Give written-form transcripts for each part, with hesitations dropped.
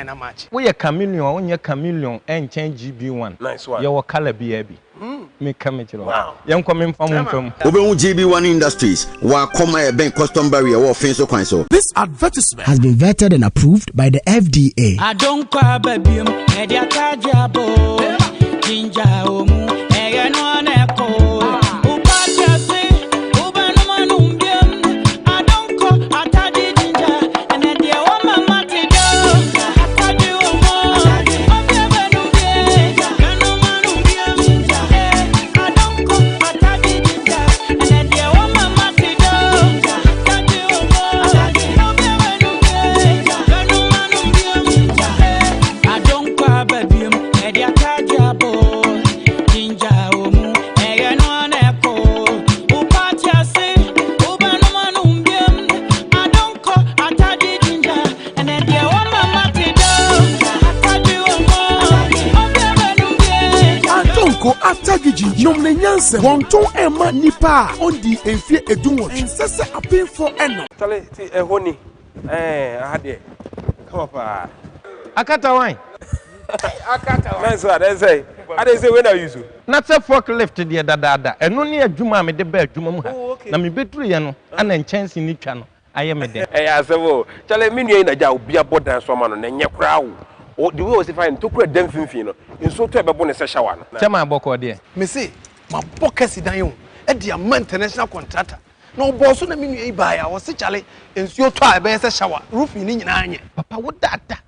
na match. We a chameleon, on your chameleon and change GB1. Nice one. Your color be. Me come it. Wow. Young coming from Odo Mu GB1 Industries. Wa koma e ben custom barrier wa fence kwan so. This advertisement has been vetted and approved by the FDA. I don't cry baby, media tajabo. Ginger omu, ega no neko. After Gigi, Nomne Nyanse, Wonton Emma Nipa, on the Enfie Edunwo, and Sessa a pin for Eno. Tell it, honey. I had it. Come up. Akata wine. Akata wine. That's say. I didn't say when I use you. Not a forklift, dear Dada, and only a Juma made the bed, Juma. Na mi betru and then chance in each channel. I am a day. I said, oh, tell me in a job, be a board and someone on your crowd. Or the way was if I took a damn fin, in so to a bonus shower. Tell my boko, dear. Me see, my pocket is down. At the international contractor. No boss on a mini buy. I was Charlie, and so try best shower, roofing in Anya. Papa, what that?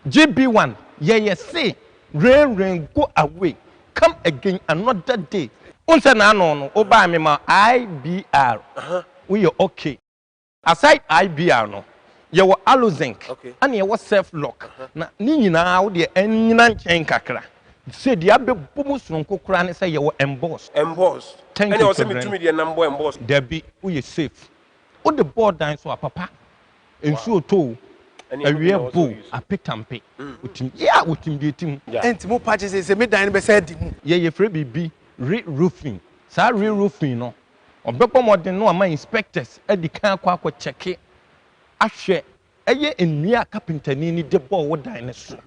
GB1, yeah, say, rain, go away. Come again another day. Unsa na no, oba me ma IBR. We are okay. Aside IBR no. You were alozinc, and you were self lock. Na Nina, the Enan chain kakra. Said the Abbey Bumus from Cocran say you were embossed. Embossed. Thank you. Send me to me the number embossed. Debbie, we are safe. All the board dines for papa. And so too. A real bull, a pit and pay. With him, get him. And more patches is a midnight beside him. Ye, free be re-roofing. Sa re-roofing, no. Or Beppo more than no, my inspectors at the car quack check it. Ashe, a year in near carpenter nearly the ball would dinosaur.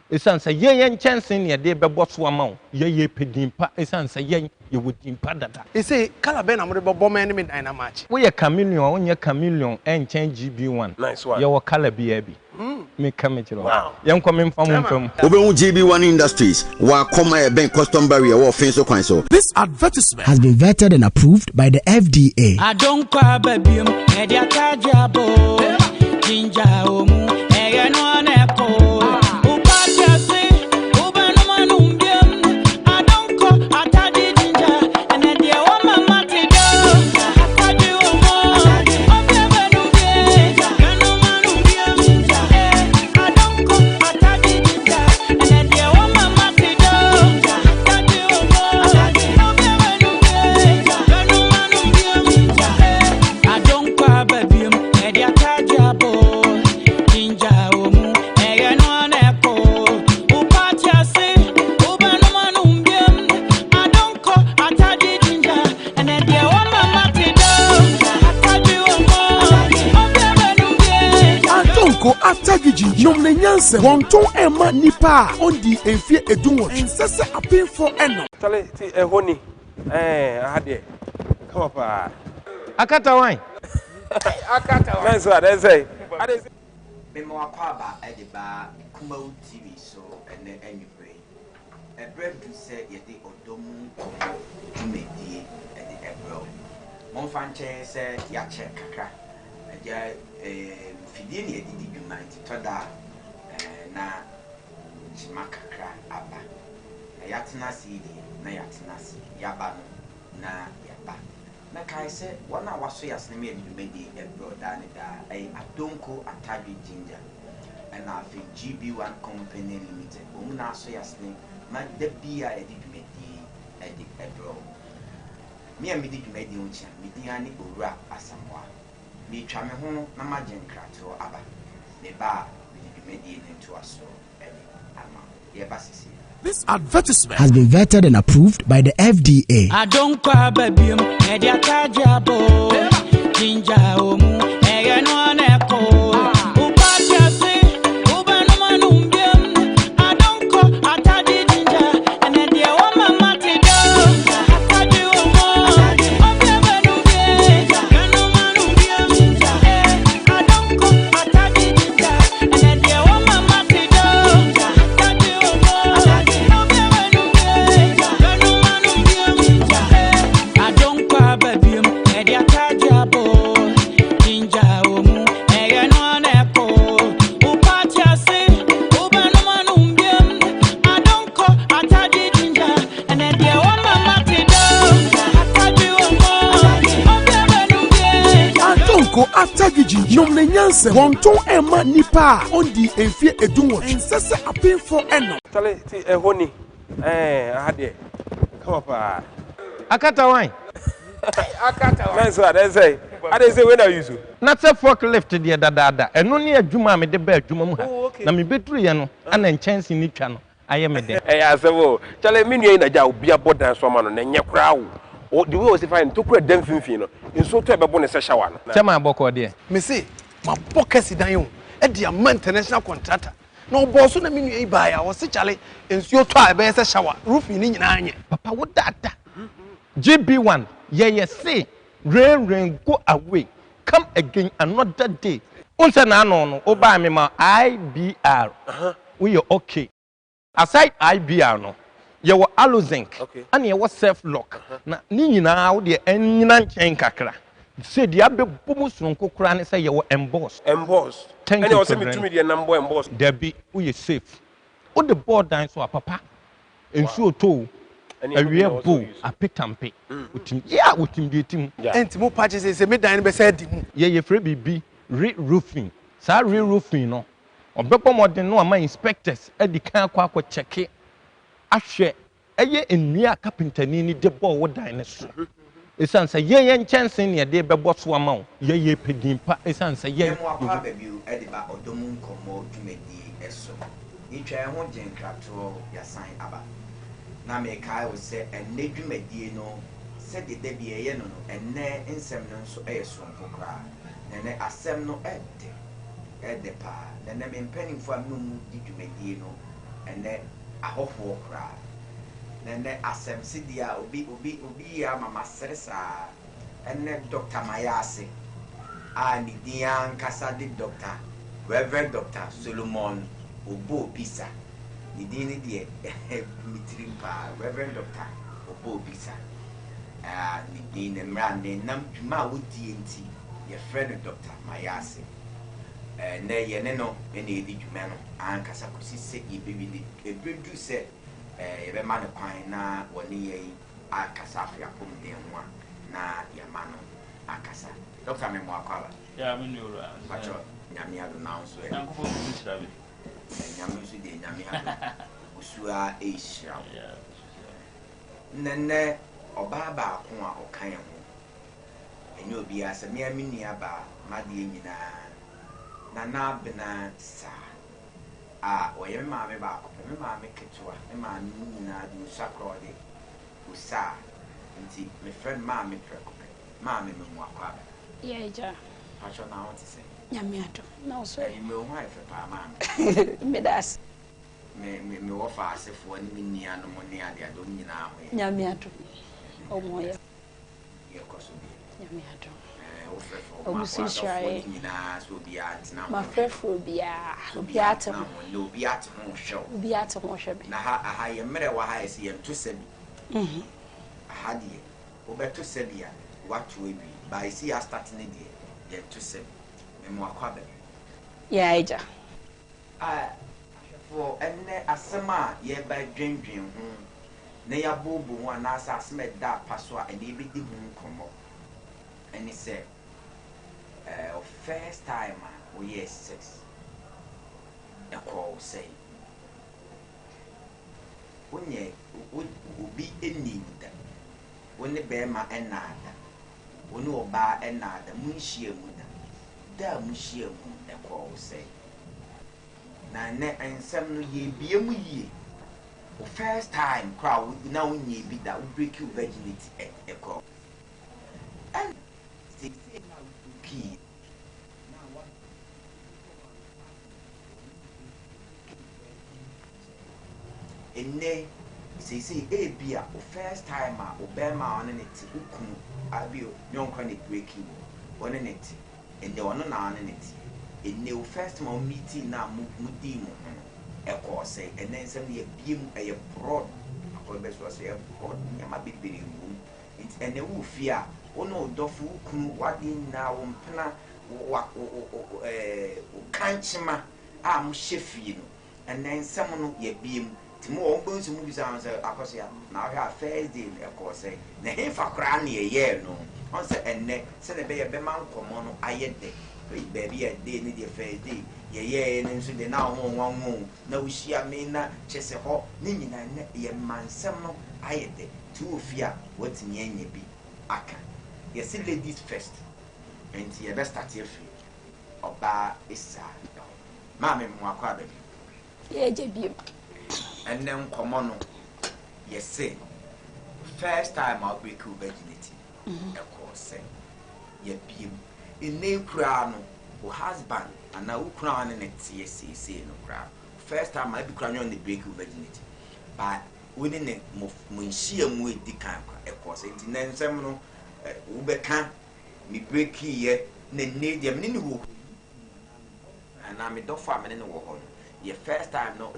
It's answer ye chance in your day by boss woman. Ye pedimpa, it's answer ye, you would impart that. It's a Calabena, I'm about bomb enemy in a match. We a chameleon on your chameleon and change GB1. Nice one. Your color be. Me come it. Wow. Young coming from Odo Mu GB1 Industries. Wa koma e ben custom barrier wa fence kwan so. This advertisement has been vetted and approved by the FDA. I don't cry baby, media tajabo. Ginger omu, ega no neko. After Gigi, Nomne Nyanse, Wonton Emma Nipa, on the Enfie Edunwo, and Sessa a pin for Eno. Tell it, honey. I had it. Come up. Akata wine. Akata wine. That's say. I didn't say. Memoir Paba at the bar, Kumo TV, so and then any pray. A bread to say, yet the Odo Mu Nkomo to make the at the April. Monfanche said, Yache Kaka. Fidini did you mind to da na Chimakakra Abba. Yatina CD, na Yatinasi, Yabano, na Yaba. Na Kai said, 1 hour so as the maid you made the abroad a Adonko Atabi Ginger and I think GB1 Company Limited. Umna so as name, my debia edit made the edit abroad. Me and me did made the ocean, Midiani or rap as someone. Me chame ho na magen krato aba me ba me medi into aso ama ye basisi. This advertisement has been vetted and approved by the FDA. I don't cry baby, media tajabo. Ginger omu, ega no neko. Upati ase, uba no manu nom ne nyanse wonton ema nipa on di enfie edunwo ensese apinfo eno Tale ti ehoni ade come up Akata wine. akata man so I say when are you so Na say forklift de dada eno ne adwuma me de ba adwuma mu ha na me beturu ye no ana nchance ni twa no aye me de asebo tale me nua na ja obi abodan so ma no na nye kra wo the way we find to kura dem finfin no nso to ebe bo ne se shower no chema aboko de me say ma bokasi dan yo e dia ma international contractor na oboso na me nua yi ba ya wo se chale nsuo to a ebe se shower roof ni nyina anye papa wo dada GB1 ye say rain go away come again another day unse na no o ba me ma IBR we you okay aside IBR no ye wo alozinc and ye wo self lock na ni nyina wo de anyina nchen kakra say dia be bomu sonko kra ne say ye wo emboss and you say me to me the number emboss there be we safe o the board dan so papa ensu oto awie bo apetampe utim utim de tim enti mo patch say me dan be say di mu ye free bibi re-roofing sa re-roofing no obepo modern no ama inspectors edi kan akwa check ahwe eye enua carpentani ni de ball wo dan ne so esan say ye nchance ne de bebo so ama wo ye pedin pa esan say ye mo akwa baby edi ba Odo Mu Nkomo dwumedi eso itwa ho genkrato yasan aba na me kai wo se enne dwumedi no se de bi eye no enne nsem no nso so nkokra enne asem no ede pa enne me mpanimfo amnu di dwumedi no enne ahofo kra enne asem sidia obi ya mama seresa enne Dr. Mayase ni dian kasa di Dr. Reverend Dr. Solomon Obo Bisa ni dini die mitrimpa Reverend Dr. Obo Bisa ni dini mrande nam dwuma wodi enti ye friend Dr. Mayase ne ye ne no ene edi dwuma no ankasa kosi se ibebi ni ebedu se ye be ma ne kwan na woni ye akasa afia pom de ho na ye ma no akasa Dr. Memo akwala ya me nura pacho nyame ado na so e nanko fo bisira be nyame so de nyame ado usua eishira nene oba ba ko a okan ho enye obi ase me amini aba made nyina na ABENA SAAH oye me ma me ba ko me ma me ketwa me ma nyina du sakrode SAAH nti me friend ma me preko ma me mu akwa yeah ja pacho na what say nyame ado na so me o ha fe pa ma me das me wo fa asefo ni nia no mo ne ade ado nyina ho nyame ado o mo ye koso bi nyame ado o fe fo o musi shaye nyina so bi atina ma frefro bia obi atem no bi atem ho hwe obi atem ho hwe bi na ha ye mere wa ha ese ye to sabi aha die o be to sabi a watu ebi by see ya starting the ye to sabi me mo akwa be ya eja for enne asema ye ba dwendwen ho na ya bobo ho na asa asema da paso a ene bi di hu nkomo ene se first time we yes sex a call say onye obi enida woni be ma enada woni oba enada munhie mu da munhie mu a call say na ne ensem no ye biem ye o first time crowd na onye bi da break your virginity a call and say na key enne say bia o first time o be ma on net ukunu abio nyonko ne breaking on net enne ono na on net enne o first time meeting na mudi mu e ko say enne nsem ye biem e broad akọ be so say broad nyama bibiri mu enne wo fia ono dofu ukunu wadi na wo mpena wa o kanchima a mo hyefi no enne nsem no ye biem mo on go to movies and say akosia na ha first day e ko say na he fa kra na ye no on say enne say na be man komo no ayede baby a day need your fair day. Ye and so the now one no she a mina chess a hawk, Nina, ye man some I de 2 fear what's in ye be. I can. You see ladies first, and you best start here free. Or bar is Mammy Mwaka baby. Yeah, JB. And then come on, yes, say. First time I'll break your virginity. Of course, say. Ye beam. In name crown, or husband, and now crown in it, say no crown. First time I be crowned on the break your virginity. But within it, when she and we decamp, of course, and then some Ubeka, me break here, need them in who. And I'm a dog farmer in the world. Your first time, no.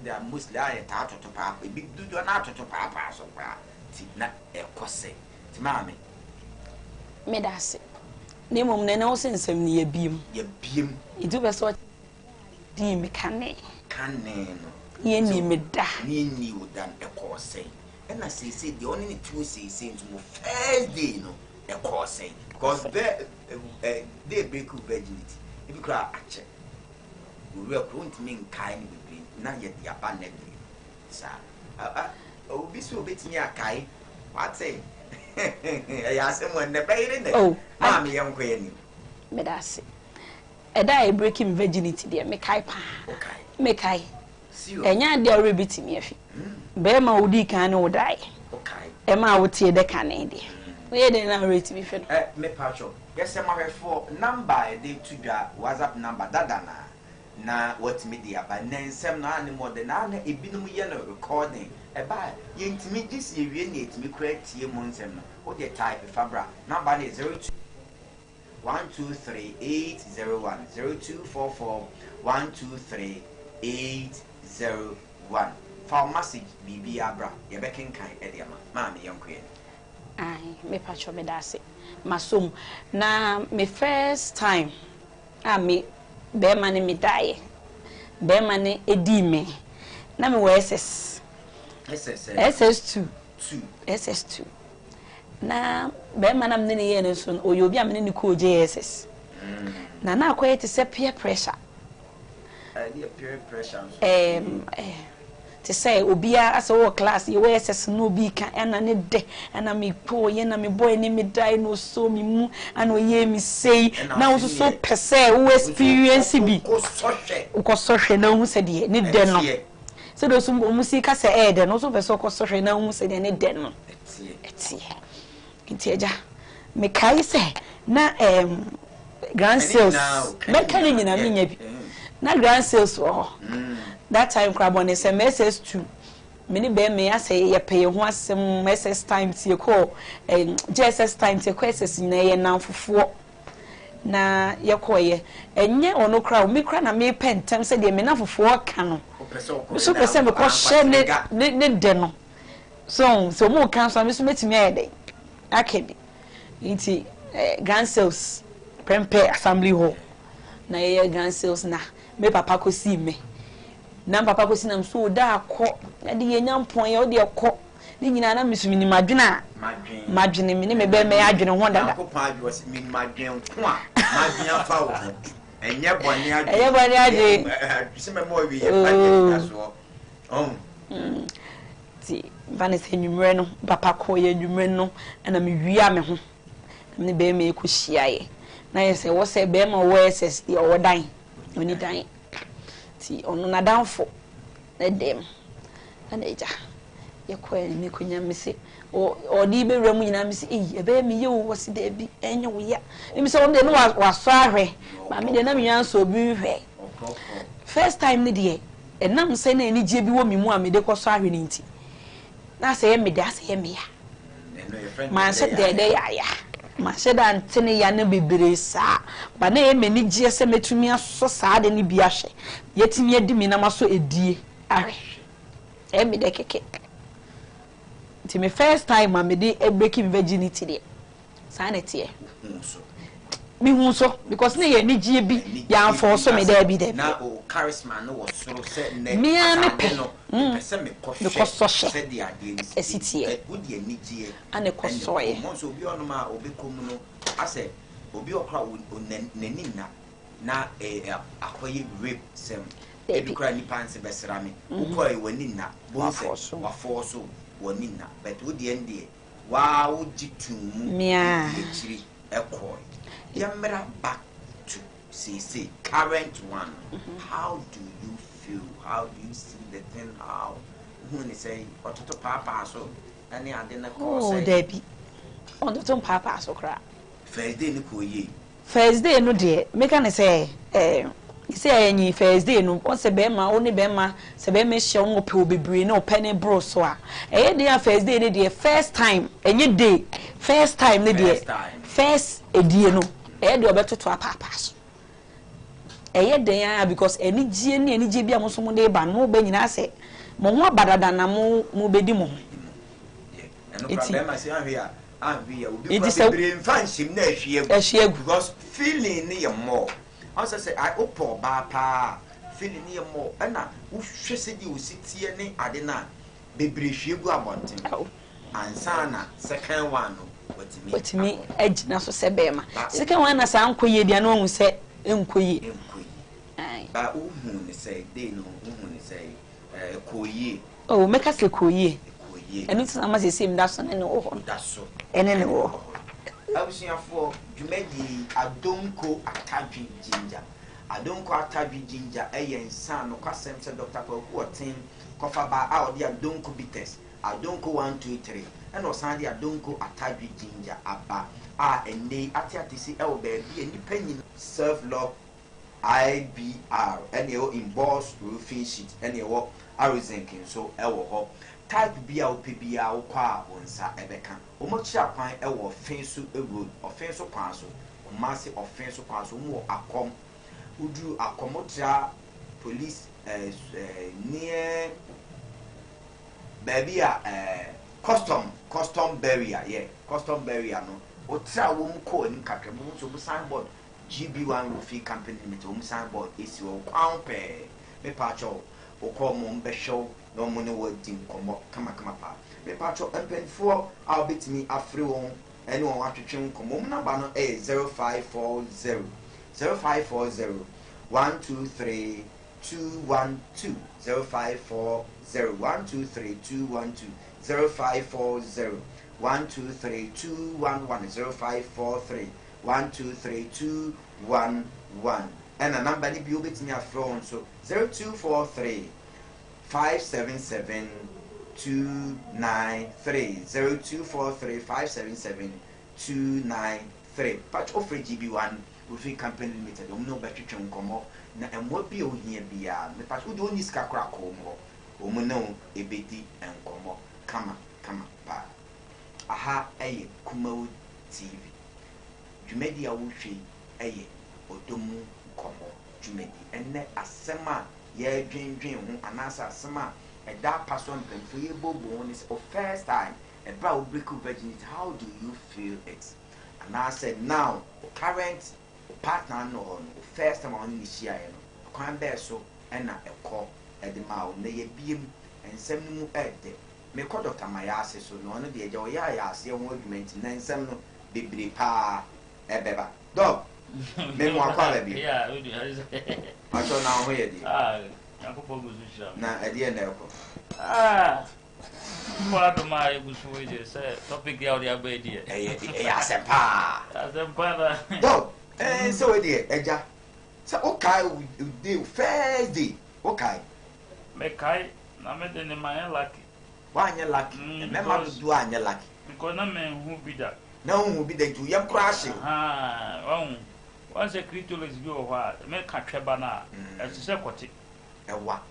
They are mostly a tato to papa, a big do not to papa, so not a cosse. Mammy. Medasi. Name no sense of near beam. Ye beam. You do a sort deem canne. Ye need me da. Ye knew than a course. And I say, the only two say to me first day, no, a course. Because they break virginity. If you cry, check. We will going to mean kind with me, not yet the abandoned. Sir, oh, be so bit me a kai. What say? I asked him when the baby. Oh, mammy, young queen. Medasi. A die breaking virginity, dear, make I pa. Okay. Make I. And ya dear ribbit me. Bema would can or die. Okay. Emma would see the canady. Where then I rate me for me patcho. Yes, I'm for number they to your WhatsApp number dadana. Na what media by name some animal than I a binum yellow recording. A by yet me this year need me correct ye monsem. What the type of fabra number is 02 123 801 0244 123 801. For message BB Abra, your becking kind Ediama, Mammy young queen. Aye, me patcho me dasi. Masum na me first time. Me be mani me die. Be mani edime. Na me we SS2. SS2. Na be manam ne ye ne so oyo bi amene ne ko JSS. Na akoye te se peer pressure. Peer pressure. To say obia as a class you wear no be can and ne de and me poor ye na me boy ni me die no so me mu and ye me say now so per se who experience be ko so na hu se de ne de no so do so musika se de no so be so ko so na hu se de ne de no etie eja me kai se na grand sales me kan ni na me nya bi na grand sales that time crabon is SS2 many be me say ye pay ho asem SS time tie call JSS time tie SS na ye nan fofo na ye koye enye ono kra me kra na me pentem say de me na fofo ka no so pese me ko share ne de no so mo kan so me so metimi ayede akedi nti grand sales prepare assembly hall na ye grand sales na me papa ko si me na papa ko sinam so da akọ na de yenya mpon ye o de ekọ ni nyina na misumi ni madwena madwene me ne me be me adwene ho dada ko pa bi wasi mi madwen ko a madwen afa wo enye boni ade se me mo wi ye pa aso ti vanessa nyumre no papa ko ye nyumre no na me wia me ho ne be me ko hia na ye se wo se be ma wo SS o wodan oni dan ti ono na danfo na dem ana eja ye ko ni kunya me se o di be wura mu nyina me se e be me ye wo wasi da bi enye wo ya me se on de no wa so ahwe ma me de na me nwan so bi hwe first time ni de e nam se na eni je bi wo me mu a me de ko so ahwe ni nti na se ye me de ase ye me ya ma se de ya ma se da ntene ya na bebere sa ba na ye meni gie se metumi aso sa de ni bi ahwe yetimi edi mi na maso edie ahwe e me de keke ti me first time ma me de breaking virginity de sanity e mi hu so because na ye ni gie bi ya for so me da bi de na o charisma no was so se ne mi a pe no pese me ko se de ade ni esitie wo de ni gie ane ko so ye mo so bi onu ma obi kom no ase obi okra nanina na akoye rape sem ebi kra ni panse besra me ukoi wanina bonse wa forso wanina but wo de ende wa wo gitumu mia chiri ekoi yamra back to say current one. How do you feel? How do you see the thing? How when say ototo papa so any adena ko say Debbie ototo papa so kra first day ni ko ye first day no de make an say say any first day no on se be ma oni be ma se be me hye wo pe obebre na opene bro so a dey first day ni de first time enye day first time ni de first edie no dey obetuto papa so dey because any gie ni any gie bia mo so mo dey ba no be nyina se mo ho abadada na mo bedi mo no problem say ahwe ya obi ko be mfa nshim na ahwie because feeling ni ye more also say I opo ba pa feeling ni ye more na wo hwese di ositie ni ade na bebre hwie gu abonten ansana second one no watimi agina so se be ma second one na sa ankoye dia na ohun se enkoye ba ohun ni say dey no ohun ni say koye oh make us koye enu ti na ma se sim da so ne no ho da so ene ne wo abusiafo dwumadi adonko atabi ginger adonko atabi ginger nsa no kwasem se Dr. Kwaku Otin kofa ba a odi adonko bitters adonko 123 and osan di adonko atabi ginger aba a ende atiatisi e wo ba bi enipa nyin self love IBR ene o in boss roofing sheet ene wo Arizenkin so e wo ho type bia opebia wo kwa wonsa ebeka omochi akwan e wo fensu road offense kwan so omase offense kwan so mo akom udu akomotra police near baby custom barrier custom barrier no otra wo mko ni kakra mo so signboard GB1 Roofing Company Limited wo signboard esi wo kwan pe me pa cho wo mo mbe show no money wording komo kama pa me patcho empenfo I'll bet me afre won any one atwetwe komo na ba no 0540 123 212 0540 123 212 0540 123 211 0543 123 211 and a number ni bi obet me afre won so 0243 577 293 0243 577 293 patch of GB1 Roofing Company Limited no betwetwe nkomo na enwo bi ohia bia me patch wo ni ska kra ko mo o mo no ebedi nkomo kama pa aha eye Kumawo TV dwumedi a wo hwe eye Odo Mu Nkomo dwumedi enne asema ye dwendwen ho anasa asema eda person for ye bobo on is for first time a bra break virginity. How do you feel it? And I said now current partner no first time on this year no kwan be so na ekọ edema na ye biem ensem mu ede me ko Dr. Mayase so no no de eja o ya ase ho argument na ensem no bebre pa ebeba dog me mo akwa la bi yeah we do aso na ho ye di yakofo guzushira na ede na ekọ Kwa to my gusu we say topic ya odi abedi asempa na dog so we dey eja so okay we first day okay me kai na me de ne man lucky wa anya lucky me ma do anya lucky because na me hu bi da na hu bi da tu yam crash one secret let's go wa me ka tweba na e se kwoti ewa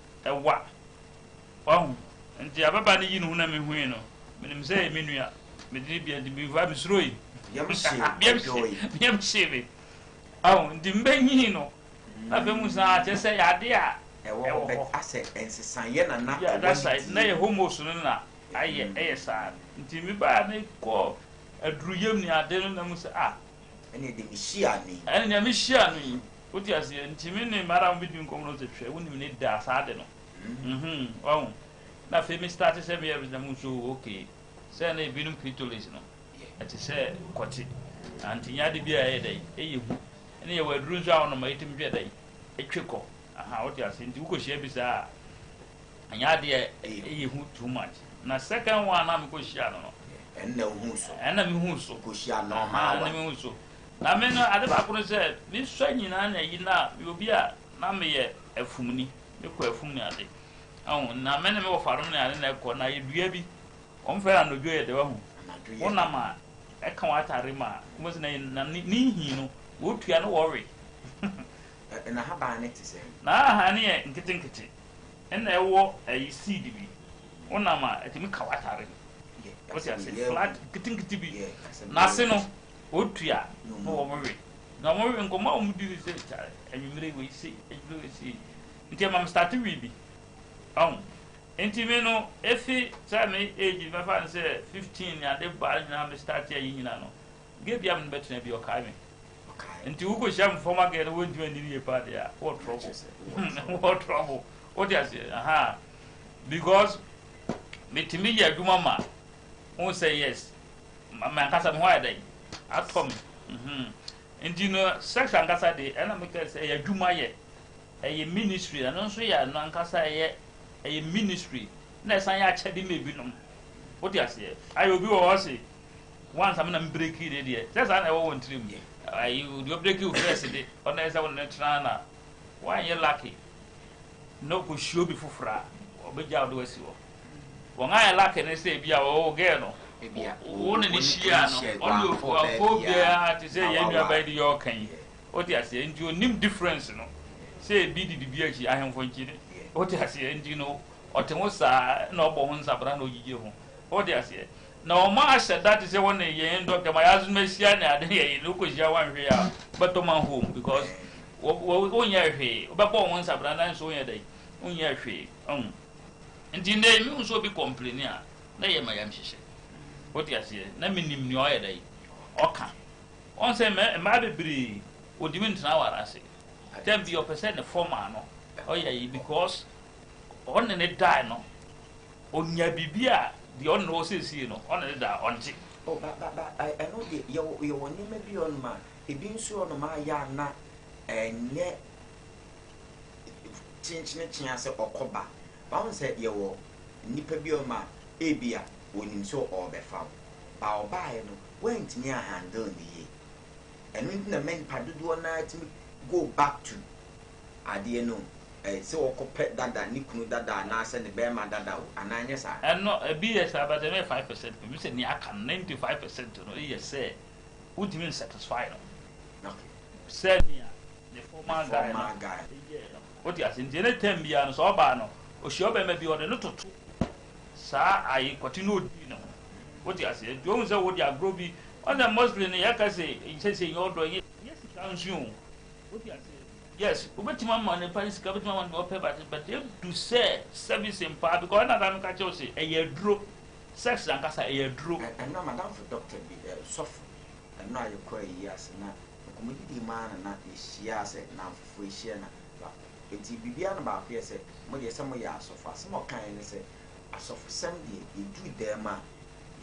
wa nti ababa ni yi no na me hu no menim say me nua me di bia di bi va me sroi yam shebe nti mbenyi no na be mu sa che say ade a ewo be ase ensesan ye na yeah that's right na ye homos no na aye sa nti mi ba na ko aduruyem ni ade no na mu say ene de mishia ni ene de mishia ni oti ase nti me ne mara mo bi nkom no te hwe woni ne da sa ade no na fe me start say me every na mu so okay say na ebinum pitolis no ati say kwoti anti nya de bia e dai e yehu ene ye waduru nso a no ma yitim hwe dai etwekọ aha what you say nti uko hia bi sa anya de e yehu too much na second one na me ko hia no enna me hu so ko hia no na me hu so na me no ade ba ko no se me swa nyina na yi na obi a na me ye afumni me ko afumni ade na me ne me wo farom na ade na ko na ye dua bi on fa na dua ye de wa hu wona ma e kan wa tare ma mo se na ni hi no wo tua no worry na ha ba ne tse na ha ne ye nkete na e wo ayi seed bi wona ma e timi ka wa tare what you say flat nkete bi na se no wo tua no wo worry na mo we nko ma o mu di se tare enwumire we se enwumire we se nti ma start wi bi enti me no efi sa me age me fa say 15 ya de ba na me start ya yina no ge bia me betena bi o kai me nti wo ko sham former girl wo nti ani ye pa dia what trouble what you say aha because me timi ya duma ma who say yes ma kasa mo ha dai atom nti no sex ankasa de ena me ka say ya duma ye e ministry na so ya no ankasa ye a ministry na san ya chede me binom what you say I obi wo say once am na break it there say san na wo won trim you do break you first dey on na say won na tran na why you lucky no ko show bi fufura obeja do wasi wo won ay lucky na say bia wo ge no bia won ni shia no on you for bia to say you nwa by the your kan what you say nti onim difference no say bi di bia chi ahemfo nchi what you say and you know otemo sa na obo ho nsabra na ogige ho what you say na o ma said that is one ye ndo ke ma yazu mesia na ade ye no ko jia wan hwe ya beto man home because wo nya hwe obebo ho nsabra na nso nya dai nya hwe ndi na mi nso bi complain a na ye ma yam hihye what you say na minim ni o ye dai oka on say ma bebiri odimi ntna wara se tem bi o person the former no oh yeah because on ne die no onya bibia the on no say no on ne die onti oh ba I know the you woni me bi on ma e bi nso on ma ya na enye chinchine ase okoba ba won say ye wo nipa bi on ma e bia onim so obefa ba obae no wentimi a handle ni ye enu na men padodo na timi go back to ade no so okopet dada ni kunu dada na se ne be ma dada ananye sa no bi yes about 5% me say ni aka 95% no yes say would you satisfied no okay said me the former guy what you say any time bia no so ba no o shi oba ma bi o de no toto sa ai continue di no what you say do say what you grow bi on the muslim ya ka say you do yes can you what you say yes, ubetima man Paris capital man go pay but they do say service in part because na them catch you say e dro sex and kasa e dro and no madam for doctor be suffer and no you call years na community man na e shia say na for shia na eti bibia na ba ko say mo dey say mo ya suffer some kan ni say asofo sem dey e do them a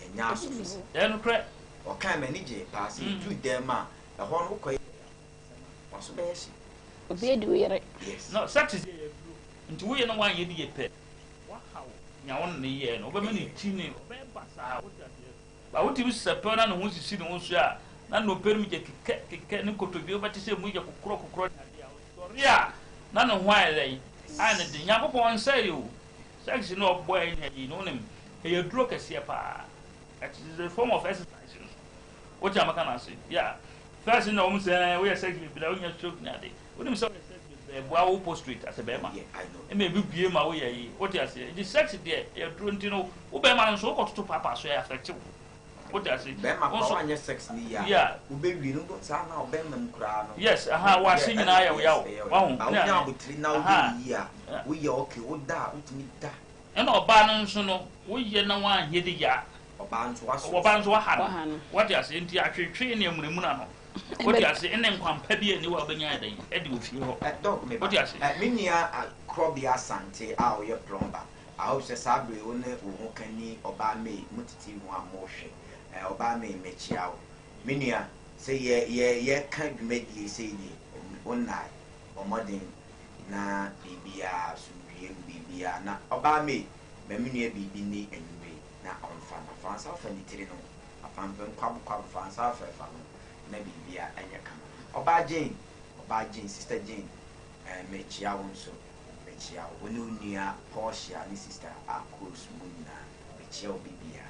ye nya asofo e no kre o kan mani je pass e do them a e ho no ko waso be shi obi do yere no sex is nti wo ye no wan ye di ye pe wa hawo nya won ne ye no obema ni tini obeba sa ba wo ti bi sepe na no ho sisi no so a na no permi je keke ne kotobi obati se mu je kokro na dia storia na no ho ayelai a ne de nya popon say o sex no boy nya yi no nem e ye duro kese pa it is a form of exercise what you am kana say yeah first no mo say we sex bi da onya stroke na de we dem say boawo prostrate as a bema e me bibie ma wo yayi what you say the sex there e duro ntino wo bema nso ko toto papa so ya affect what you say bema ko anya sex ni ya wo be wi no sa na wo bema mkura no yes aha wa se nyina ya wa hu na nya butri na wo be ya wo ye okay wo da utimi da e na oba no nso no wo ye na wa hye de ya oba nso wa ha what you say nti atwetwe ne amuremu na no what you say ene nkwampa bi ani wa obenya dan e de ofie ho dog me what you say minia krobia sante a o ye plumber a o se sabre wo ne wo kani oba me mutiti ho amohwe oba me mechia wo minia say ye can't make you say the one night or modern na bibia so bibia na oba me memnua bibi ni anyway na onfa na fansa fa ni tiri no afampen kwab fansa fa fa no na bibia anya kama oba Jane sister Jane mechia won so mechia woni unia Portia ni sister akos munna mechia bibia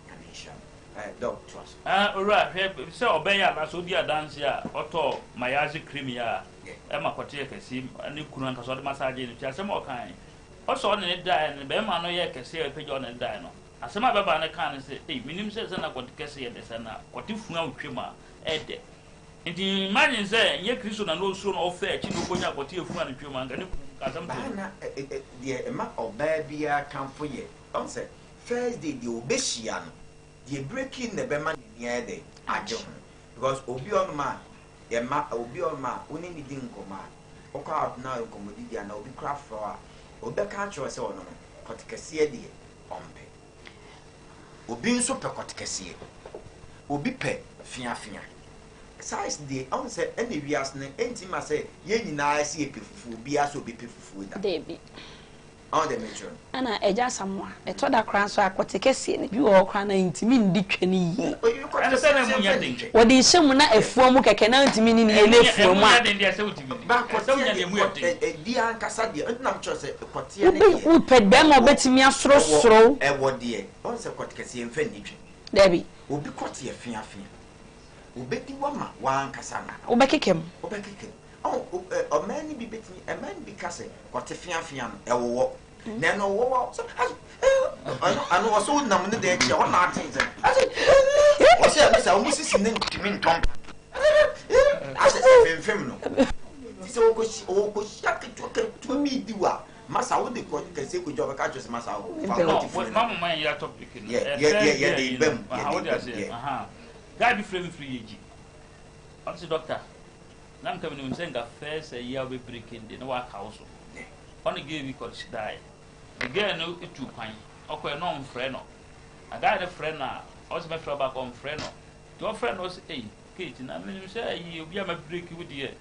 nyamisha doctors ora se obeya na so dia dance ya oto mayazi cream ya e makote kesi ani kunu anka so de massage ni tia se mo kan o so ne dai ne be ma no ye kesi e pejo ne dai no asema be ba ne kan ne se minim se na kote kesi ye de se na kote fu awtwema e de nti imagine say ye Kristo na no so no ofa chi no konya kote fu an twema ngane kasam to na de ma oba bia kan fo ye on say first day the obeshia no the breaking the be man near the ajo because obi on ma ye ma obi on ma oni ni din koma o ka na komodi dia na obi craft flower obi ka cho se ono kote kese de ompe obi nso pe kote kese obi pe fia size de on say any wias na entima say ye nyina ase epefufu bi aso be pefufu da debi on the metro ana eja samwa eto da kran so akote kese ne bi wo kran na ntimi ndi twani yi ana se na munya denje wodi hyem na efuo mu keke na ntimi ni ele efuo mu a denje ase utimi ba kote munya de mu di ankasa de ntam cho say kote ne u ped be mo betimi asoro e wode on say kote kese mfa ni twi debi obi kote ye fia obedi wama wankasa na obekekem o many be betimi a man be kase kote fia no ewo na no wo so ano waso nam ne de eche wona atin se o se am se o musisi ne ntimi ntom ase se fem no ti se o ko shaketu mi diwa masa wo de ko kase ko joba ka chose masa wo fa mama man ya topic no yeah de bem how do I say guy be free yeji on the doctor nam come no say nga first year we breaking the no work house on give me coach die again no etu kwan okoy no mfre no a guy the friend na also my friend back on friend no your friend was hey Kate na me say yi obi am break with here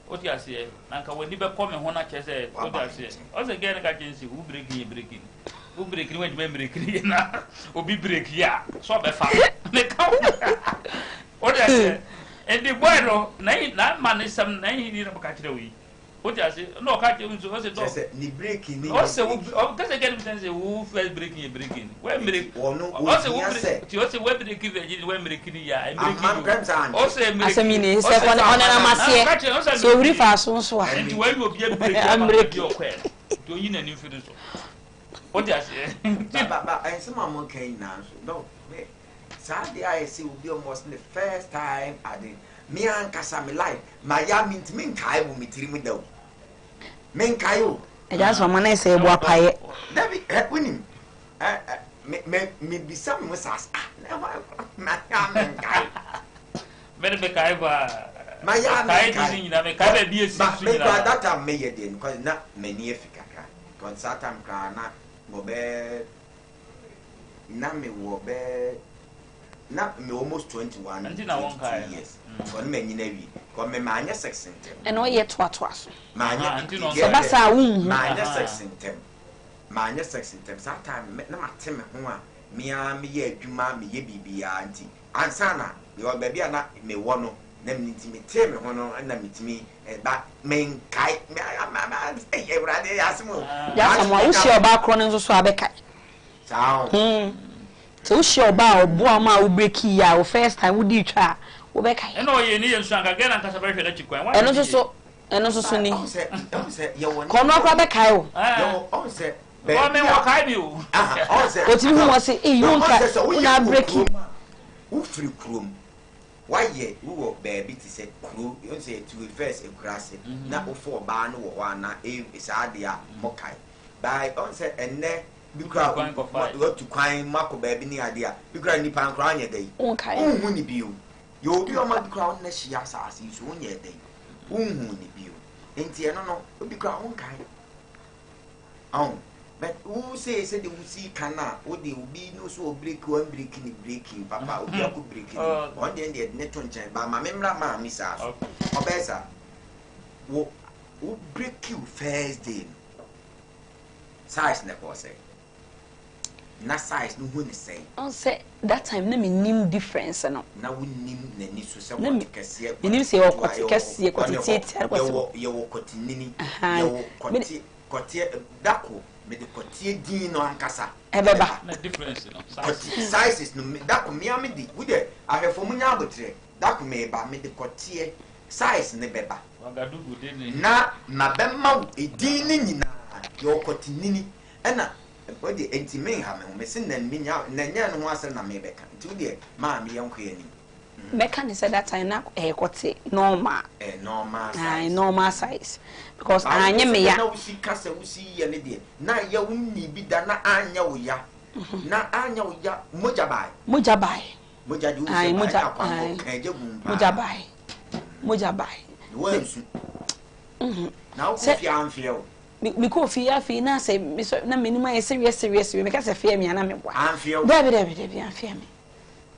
what you say na nka woni be come ho na chese what you say also again ka jinsi who breaking who breaking when you breaking na obi break ya so be fa me ka what you say and the boy no na man some na he ni na ka kire wi what you say no ka kire so say ni breaking ni also because again me say who first breaking when break also we breaking virgin when breaking ya I breaking also asemini se ko na masie so uri fa so a and when you be break your queen to yin ani fi so what you say ba I say mama kan na so no me Saturday I see will be almost the first time I did me and Kasa me life Miami min kai wo mitiri mu daw men kayo e just for man say bo apaye David winim me bisa me sas na men kai be kai ba Miami kai ni na me kai be bi esi su ni na that time me ye den because na many efika ka because that time ka na mo be na me wo be na me almost 21 years on me nyina wi ko me manya sex intem and o ye toa so manya so basa wu manya sex intem that time na matem ho a me ye adwuma me ye bibia anti ansana yo ba bia na me wo no na me ntimi te me ho no na metimi ba men kai me e brade yasmo wo shi oba kro ne so abekai sao so show ba obo ama wo break ya wo first time wo di twa wo be kai eno ye ni yensu anka gena nka sabe hwe na chikwan eno so ni on se ye won ko no kwa be kai wo on se be me wo kai bi o on se o ti hu mo se you nka na break wo free krom why ye wo baby ti se kro on se to first e krase na wo for ba no wo wa na e saade a mo kai by on se enne bikra what to kwine mako baby ni ade a bikra ni pan kra anya dai unhu ni bio yo obi o ma bikra na hia asase so nya dai unhu ni bio enti eno no bikra on kai but who say the see kana o de obi no so break one breaking papa obi a go breaking on the net on chain ba ma memra ma mi sa so obesa wo break you first day size na ko say na size no who ni say on say that time na me nim difference no na wo nim na ni so say what kese me nim say o kwoti kese kwoti tieti kwoti ye wo kwoti nini ye wo kwoti dako me de kwoti din no ankasa ebeba na difference no sizes no dako me am di wo de ahefo mu nya abotre dako me ba me de kwoti size ne beba wagadugu de ni na bema edin ni nyina ye kwoti nini ena what the intimate have me sin and minya nanya no asel na me beka nti wo de ma me yanko ani beka ni said that time na kote normal normal size because anya me ya na usi kasa usi ye ne de na ya wunni bi da na anya wo ya na anya wo ya moja bai moja di usi moja kan je gumpa moja bai wo nsu na wo fi amfio me ko fi afi na say me so na me ni ma serious me ka say fear me na me bwa amfio David amfia me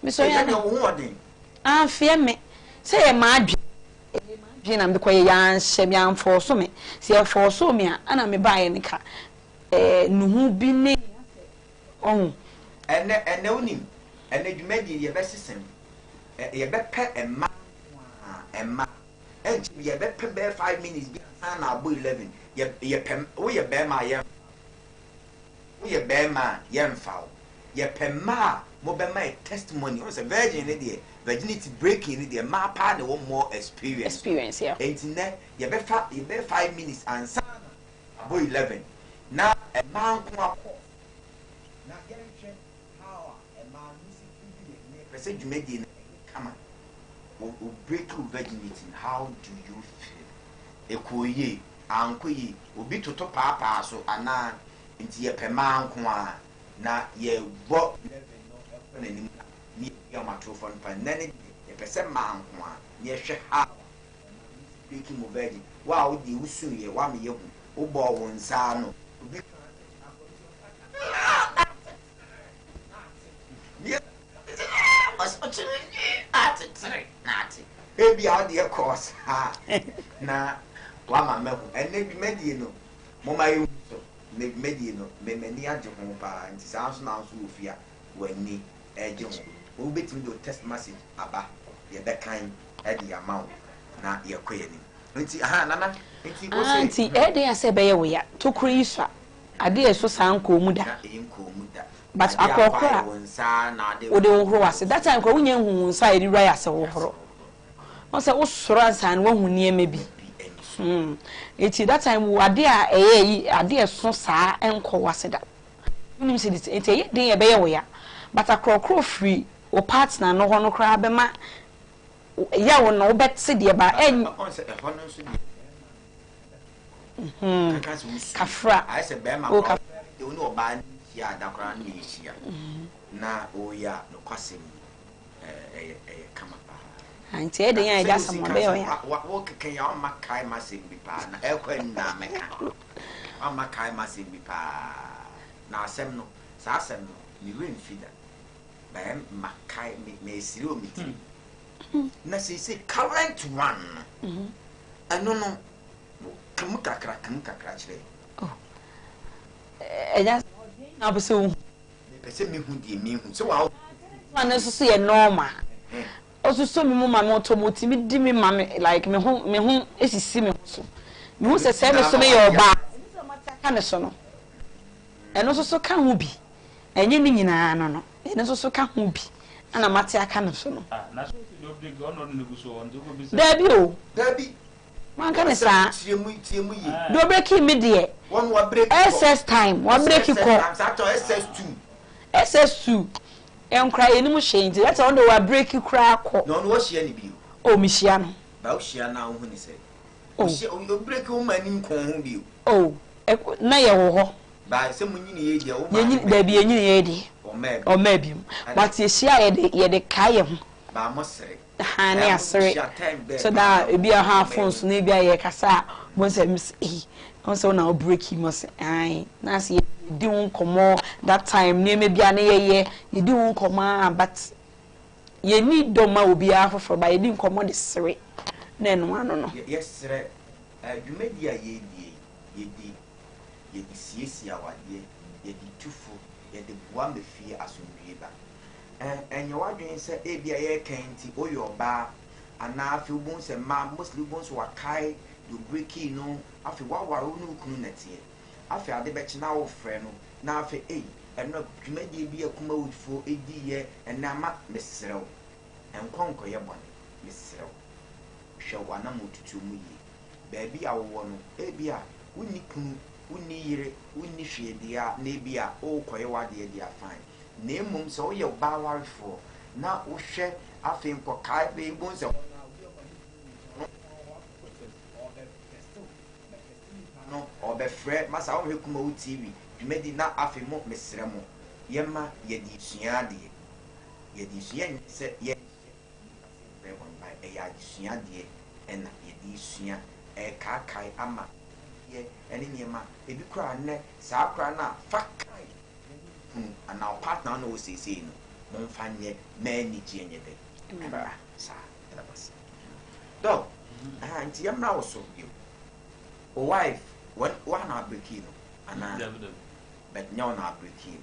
me so ya na wo odin amfia me say e ma adwe na me ko ya nhye me amfo so me say e for so me ana me ba ye ne ka nuhu bi ne on ene unim ene dwumadi ye besesem ye bepe emma and ye bepe be 5 minutes bi na abo 11 ye pem wo ye be ma ye wo ye be ma ye mfa ye pem ma mo be ma testimony on say virgin ne de virginity breaking ne de ma pa ne one more experience yeah entine ye be 5 minutes and abo 11 na e ma nko akọ na ye hwe how e ma music bi ne pese dwumadi ne kama o break virginity. How do you feel? Ekoye ankoye obi toto papa so ana nti ye pema anko a na ye bo level no e na nim ni ye matrofon pa na ne ye pese ma anko a ye hwe ha breaking mo virgin wa o di usu ye wa me ye hu o bo won sa no obi ebi out the course na wa ma mehu ene bi medie no mo ma yu so me medie no me mani age ho pa nti sa so na so ofia wani age ho wo betim do text message aba ye be kan e di amount na ye koye ni nti nana nti o se nti e dey ase be ye we ya to kuri so ade eso san ko mu da but akokora wonsa na ade wo de wo horo ase that time ko wunya hu nsa eri rai ase wo horo o se wo soro ansan wo hu niema bi eti that time wo ade a eyi ade eso saa enko wase da unim se dit enti ye den ye be ye wo ya but akokoro free wo partner no ho no kra be ma ya wo no bet se de ba en kafra I said be ma ko de woni oba ya dakora na yeshia na oya no kwasem kama pa anti e den ya ja sama be ya wo keke ya o makai masem bi pa na ekwa na meka o makai masem bi pa na asem no sa asem no ni wen fida ba makai me esiri o miti na say current one ano no kamu kakra chire eja na be so pese me hu die me hu so wa na so ye normal osuso mi mu mama otomoти mi di mi mama like me hu esisi me so me hu se me so me yo ba ka ne so no eno so ka hu bi enye ni nyina no eno so ka hu bi ana mate aka ne so no na so do big ono ne guso on do go bi Dabi man ka ne sa tiemu yi do break me de one wa break SS time wa break ko SS2 enkra enimu hyenzi that's on the wa break kra ko no no hye ni bi o mi hia no ba o hia na ho ni se o hye o break o mani nkon ho bi o na ye wo ho ba se munyini ye de o ma nyini da bi enyini ye de o ma bi but ye hia ye de kai ho ba mo sere ha ne asere so da ebi a ha phones na ebi a ye kasa mo se on so na o break him say ai na se di nkomo that time ne me bia ne ye di nkomo but ye need doma obi afofo ba ye di nkomo de sere na eno ano no yes sere dwumadi a ye di siesie awade ye di tufo ye de boa mefie asomdwie ba enye wadwen se e bia ye kenti oyoba ana afi ubun se ma mostly ubun so wakai do breaki no afi wawaru no kunu netie afi ade be china wo frɛ no na afi eno dwumadi bi akuma wudfo edi ye enama mesrew enkonko ye bon mesrew hwɛ wana motutu mu yi baabi a wo no e bia wonni kunu wonni yire wonni hwedia na e bia o koye wade dia fine na emum se wo ye ba warefo na wo hwɛ afi nkokai be ubun se no obefre masa wo hekuma wo TV dwumadi na afi mo mesre mo yema ye di suade ye di suade se ye be bon ba e ya di suade ena ye di sua e kakai ama ye eni niema ebi kura ne sa kura na fakai ana partner no say no mon fanye many jenye de sa ela bas do anti yamna also you wife one na breaki no ana but nyaw na breaki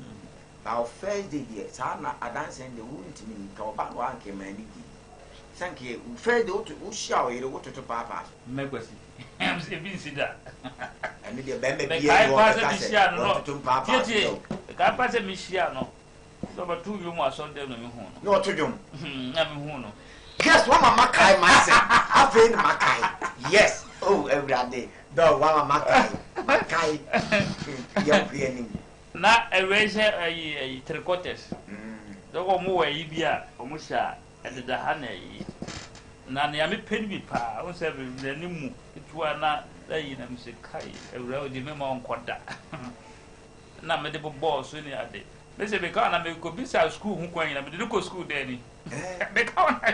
ba first day there sa na adanse de wunti ni ka oba no anke mani di sanke first day o shao yere wo toto papa mekwasi am se bin sida ani de be me bie wo ka se toto papa ka pa se mi shia no so ba tu yo mo aso de no mi hu no no to dwom na mi hu no yes one mama kai myself afen makai yes oh every day do one makai ya pianing na erase ay tricotes do ko mu wa yi bia o mu sha ededa ha na yi na ne ame pen bi pa on se be ni mu tuwa na yi na mse kai ewura o di me ma onkoda na me de bo so ni ade me se be ka na me ko bi sa school hu kwan na me de ko school de ni me ka na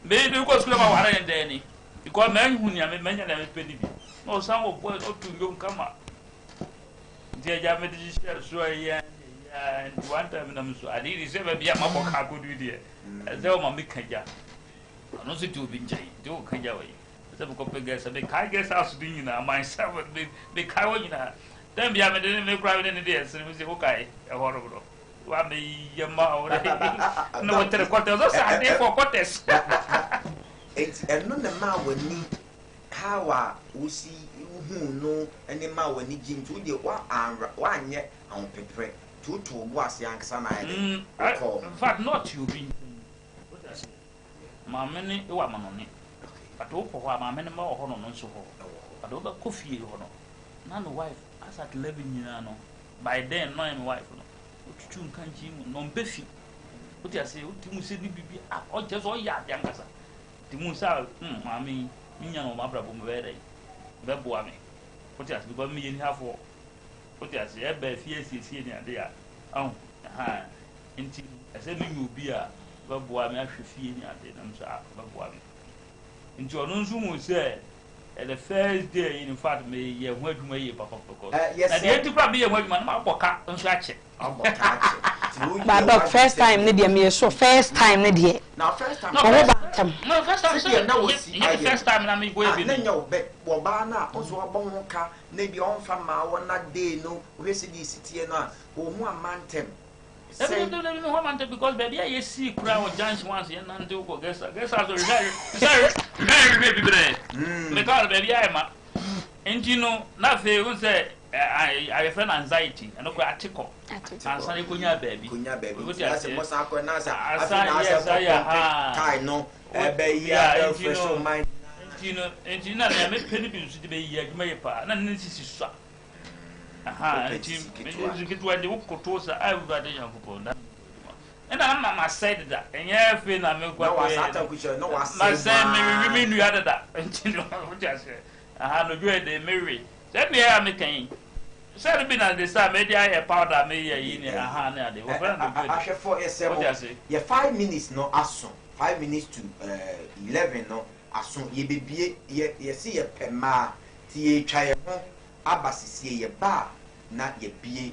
me de ko school ma wara de ni because me hu ni ame manya na me pen bi no san wo boy o tu ngom kama dia ja me de share so ya and one time na mso adi di se bia maboka ko du die ze o ma me kanja no se tu bi njai do kanja wai se ko pega se be kai gesa asu din na myself be kai wo nyina dem bia me de me kra we ne de se me se ko kai e horo bro wa me yema ore no wotere kote zo sa de for kotes eno na ma wani kawa usi hu no ene ma wani jintu de wa anye an pepre to was young son in fact not you be my many wa manoni but o for my many more hono no so ho but o ba coffee hono na no wife as at 11 years no by then no my wife no tutu nkan ji mu no mbefi o ti ase o ti mu se ni bibi o je so ya de ankasa ti mu sa mami minya no ma brabo me be bo ami o ti ase bi ba mi ye ni hafo o ti ase e ba fie siesie ni ade a nti ase mi obi a ba bo ami ahwe fie ni ade na mso ba bo ami nti ono nso mu se the first day in fact me ye hu adwuma ye papa because na de enti pra be ye hu adwuma na ma boka nso ache but first time ne de me so first time ne de now first time no first time so na wo si first time na me go e bi na nya obe wo ba na ozo abon ho ka na bi on fa ma wo na day no we se di sitie no a wo mu amantem say no ho amantem because baby I see kura o chance once ye na nte ko gesa so very baby me call baby I ma enti no na fe won say I feel anxiety and no article answer kunya baby what you say mo sa ko na sa kai no ebe ya fresh mind enti na me peni bi su de be ya adwuma ye pa na ne sisi so enti me kitu ade wokoto sa everybody yankopon da ena mama said that enye fe na me kwa no was ata kucho no was ma say me nu ya da enti no what you say no jo de me say me ya me kan say be na the say me dia ya powder me ya yi ni na ade wo friend do good ahwe for yourself ya 5 minutes no aso 5 minutes to 11 no aso ye bebie ye si ye pema ti ye twa ye ho abasisie ye ba na ye bie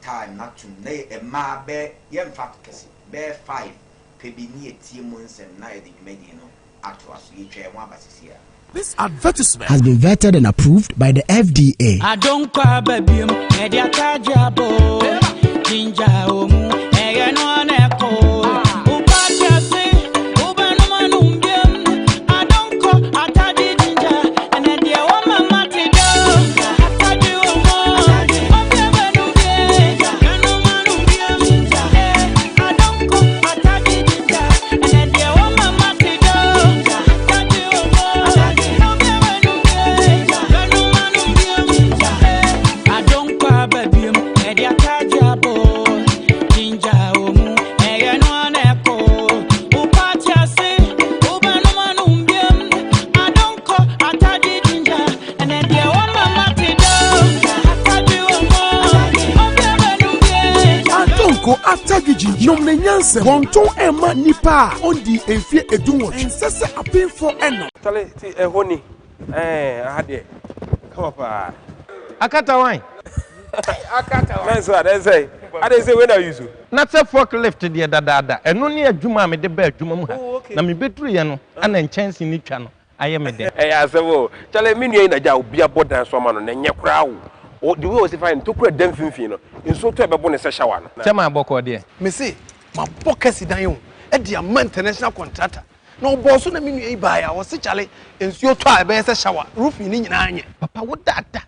time na tum na e ma be ye mfa kesi be 5 pebi ni etie mu nsem na ye de dwumadi no ato aso ye twa ho abasisi a. This advertisement has been vetted and approved by the FDA. I don't cry, baby. Media tajabo, Jinja Omu, no echo. Atagiji nom ne nyanse wonton ema nipa on di enfie edunwo ensese apin for eno tale ti ehoni ade come up Akata wine. Akata wine. So I say when are you so? Na say forklift de dada. Eno ne adwuma me de ba adwuma mu ha. Na me betru ye no ana nchance ni twa no aye me de. Asewo. Tale me nua na ja obi abodan so ma no na nye kra wo. O the way we find to kura dem finfin no. Inso to ebebo ne se shower no. Chema aboko de. Me say ma bokasi dan yo. E de am international contractor. Na oboso na me nua yi ba ya wo se chale ensuo to a be se shower. Roof ni nyina anye. Papa wo dada.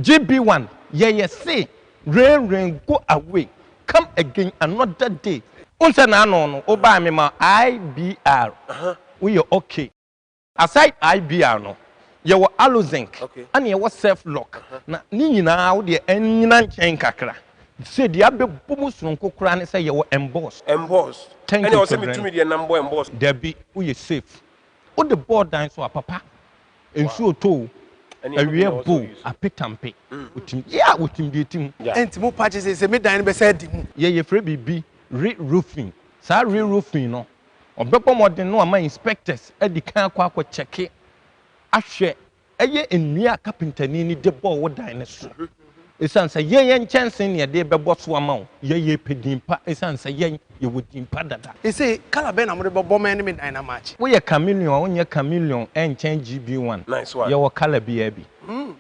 GB1 yeah say rain go away. Come again another day. Unsa na no oba me ma IBR. We are okay. Aside IBR no, you were alozinc. Okay. And you was self lock. Na ni nyina wo de anyina nchen kakra. Say the abe bomu sonko kra ne say you were embossed. Embossed. Thank you. And also me to me the number embossed. There be we safe. O the board down so papa. And so to awie bo apetampe utim ya utim de tim enti mo patch say me dan be say di mu ye free bibi re-roofing sa re-roofing no obekpo modern no ama inspectors edi kan akwa check ahwe eye enua carpentani ni de bo wo dan ne so esan say ye nchen ne de bebo so ama wo ye pedimpa esan say ye wodimpa dada e say kala be na mo de bebo man me dan na match wo ye chameleon wo nye chameleon enchen GB1 nice one ye wo kala bi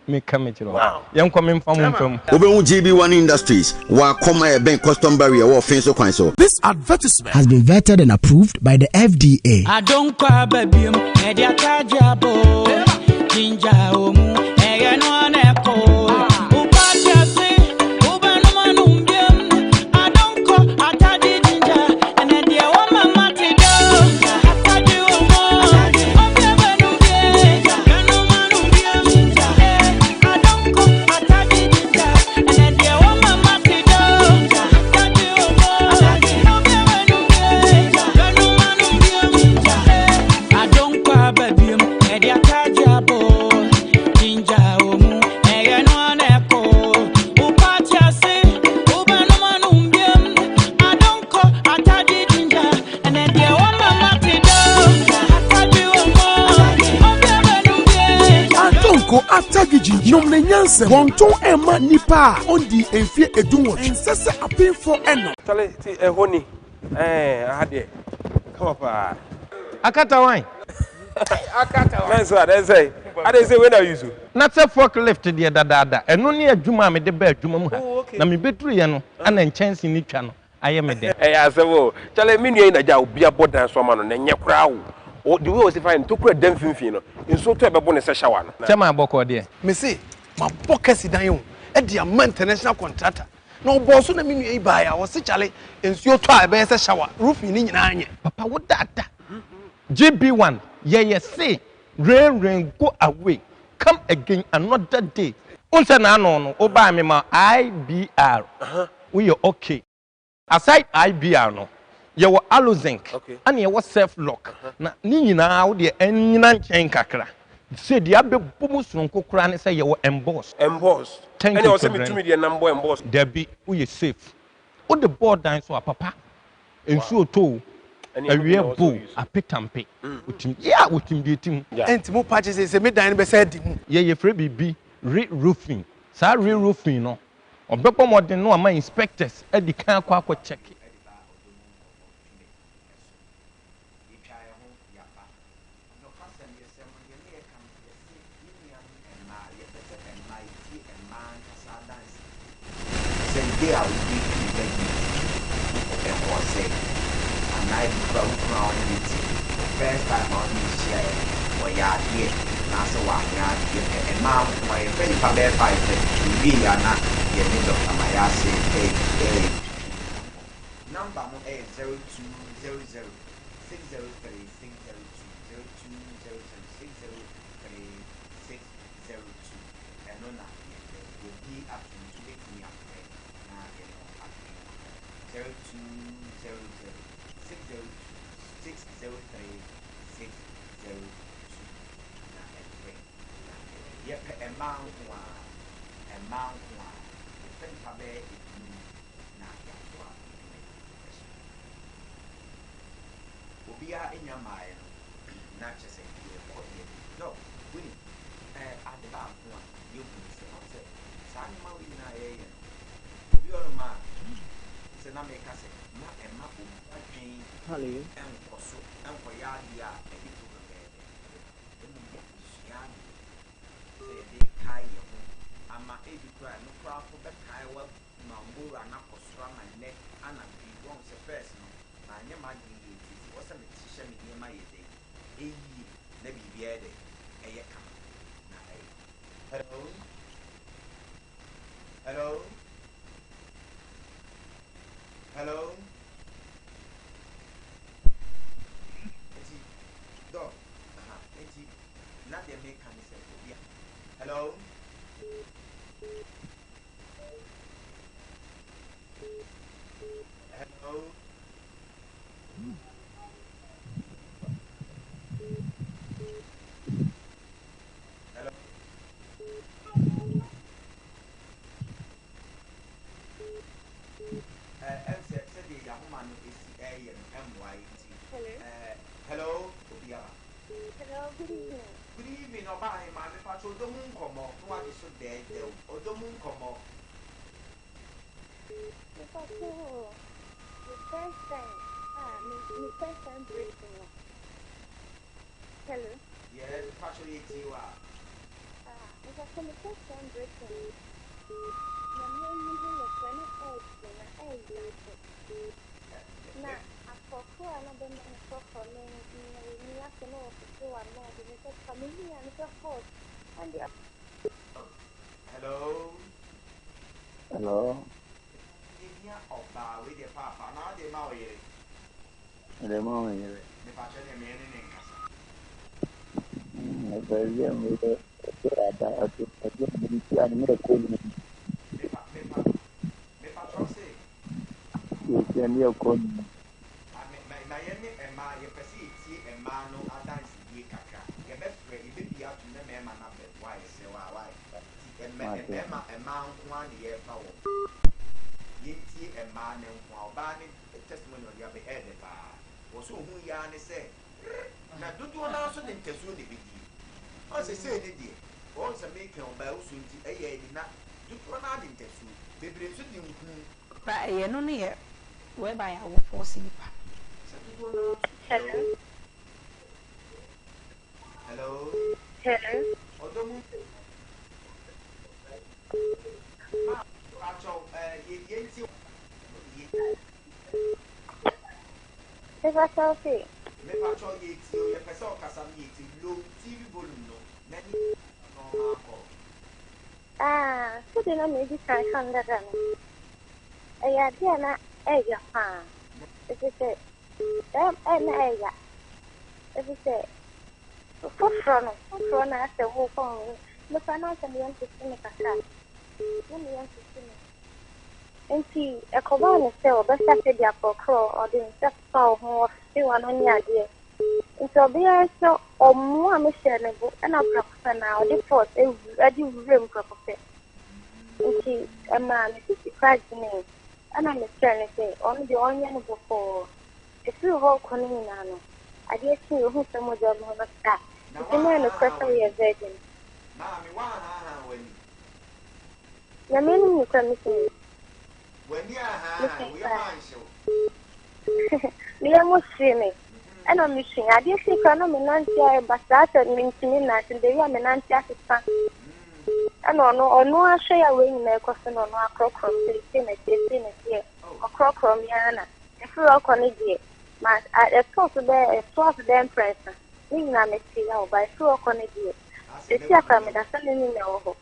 me come it wow yam come in from Odo Mu GB1 Industries wa koma ABENA custom barrier wo fin so kwan so. This advertisement has been vetted and approved by the FDA. I don't cry, baby. Media tajabo, Jinja Omu, no echo. Atagiji nom ne nyanse wonton ema nipa on di enfie edunwo ensese apin for eno tale ti ehoni ade come up Akata wine. Akata wine. So I say when are you so? Na say forklift de dada. Eno ne adwuma me de ba adwuma mu ha. Na me betru ye no ana nchance ni twa no aye me de. Asewo. Tale me nua na ja obi abodan so ma no na nye kra wo. O the way we find to kura dem finfin no. Inso to ebebo ne se shower no. Chema aboko de. Me say ma bokasi dan yo. E de am international contractor. Na oboso na me nua yi ba ya wo se chale ensuo to a be se shower. Roof ni nyina anye. Papa wo dada. GB1 yeah say rain go away. Come again another day. Unsa na no oba me ma IBR. We are okay. Aside IBR no, you were alozinc. Okay. And you was self lock. Na ni nyina wo de anyina nchen kakra. Say the abe bomu sonko kra ne say you were embossed. Embossed. Thank and you. also me to me the number embossed. There be we safe. O the board down so papa. Ensuo to awie bo apetampe utim ya utim de tim enti mo patch say me dan be say di mu ye free bibi re-roofing sa re-roofing no ɔbɛbɔ mmɔden no ama inspectors adi kan akɔ check. They are weekly and was saying, and I crown it the first time on this year, or yard here, that's a 1 yard here, and mount my very public fight to be are not the middle of my ass. Number 0200 603 and on that will be up to 0200 603 602. Yep, a mount one. The pen pabe is not yet. We are in your mind, not just saying no, we at the back one, you can say, Sanma in our area. We are a man. It's an American. And Mapu, and also, and for Yadia, and it took a bed. They tie you. I'm a baby cry, no crowd for the Kiowa, Mambo, and Nakosra, my neck, and I'm be wrong, the person. I never did it. Was a petition in my day. Maybe be a day. Hello? Hello? Hello? Dog. Not the American. Hello? Hello? Hello? Hello? Hello, good evening. Good evening, Oba, my Pacho, Odo Mu Nkomo. What is so dead? Odo Mu Nkomo. The first time, the first time breaking. Hello? Yes, Pacho, it's you. It's a first time breaking. The main reason is when it's now, for another man for me, we have to know what to family and so forth. And hello? Hello? With your papa, now they marry. The moment the patron and me Miami and my facility and Mano are dancing ye caca. You best pray if it be out to the man up at why so why. And Mount 1 year power. Ye tea and man and while banning the testimony of your beheaded bar. Was who Yanni said. Now do you also then test you the big deal? As I said, the dear, once a maker on by soon to a year did not do one out in test you. Baby, but I know near whereby I will force you. Hello. Hello. Hello. Odo Mu. Pacho, yenti. Me pacho se. Me pacho yeti o ye pesa o kasam yeti low TV volume no. Nani no ako. So they know maybe can that. Ya dia na eya pa. It's it. And aya. If you say, for front, as the whole phone, the financial young system is a cat. Young system. And see, a command is still best after the apple crow or the insect fowl more still on any idea. And so be I so or more missionable and a proper now, the force a ready room proper. And see, a man is cried to me, and I'm a strength say, only the onion before. If you hold Conino, I dare see who some of them have that. It's a man of question we are virgin. Na mimi ni kwa mimi. When we are Ni musime. Ana machine. Adi si kana menantia basata mintimi na tindeya menantia sifa. Ano ono ahwe ya we nyina ekoso no no akrokrom se na tie. Akrokrom yana. Efu akone die. Ma a force the empress. Ni na meti ya oba efu akone die. Esi aka me da sane ni na wo.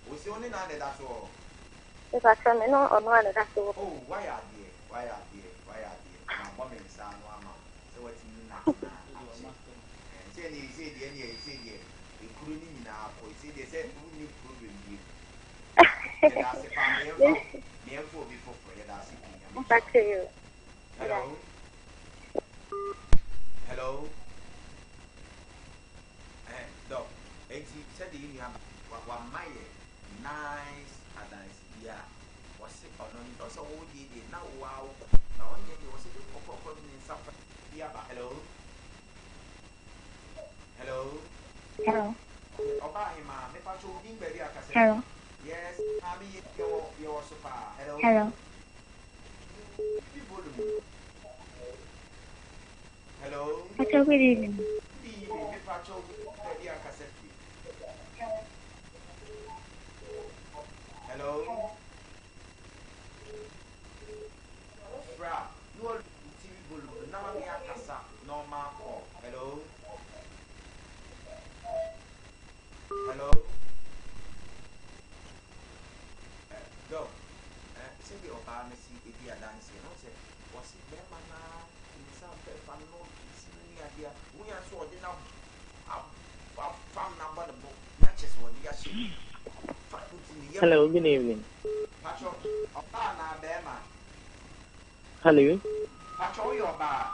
We see only na that so. If I come no ono na that so. Oh, why are there? My mom is son mama. So what you na. Say there. You couldn't na ko say they said we need problem here. That's a family. Therefore before that's it. Back to you. Hello. Doc, he said you have one my nice advice. Yeah. Was it on also all did now? Wow. Now one day was it for in suffer. Yeah, hello. Hello. Hello. Yes, your sofa. Hello. Hello. Good evening. Hello. Fra, you are TV volume. Now we are casa normal call. Hello. Go. See the Obama see if you are dancing. No, say, was it them now? In some paper, no, it's in the idea. We are so dinner. I've found number the book. Matches what the issue. Hello, good evening. Patrol, Obama, Bema. Hello. Patrol your bar.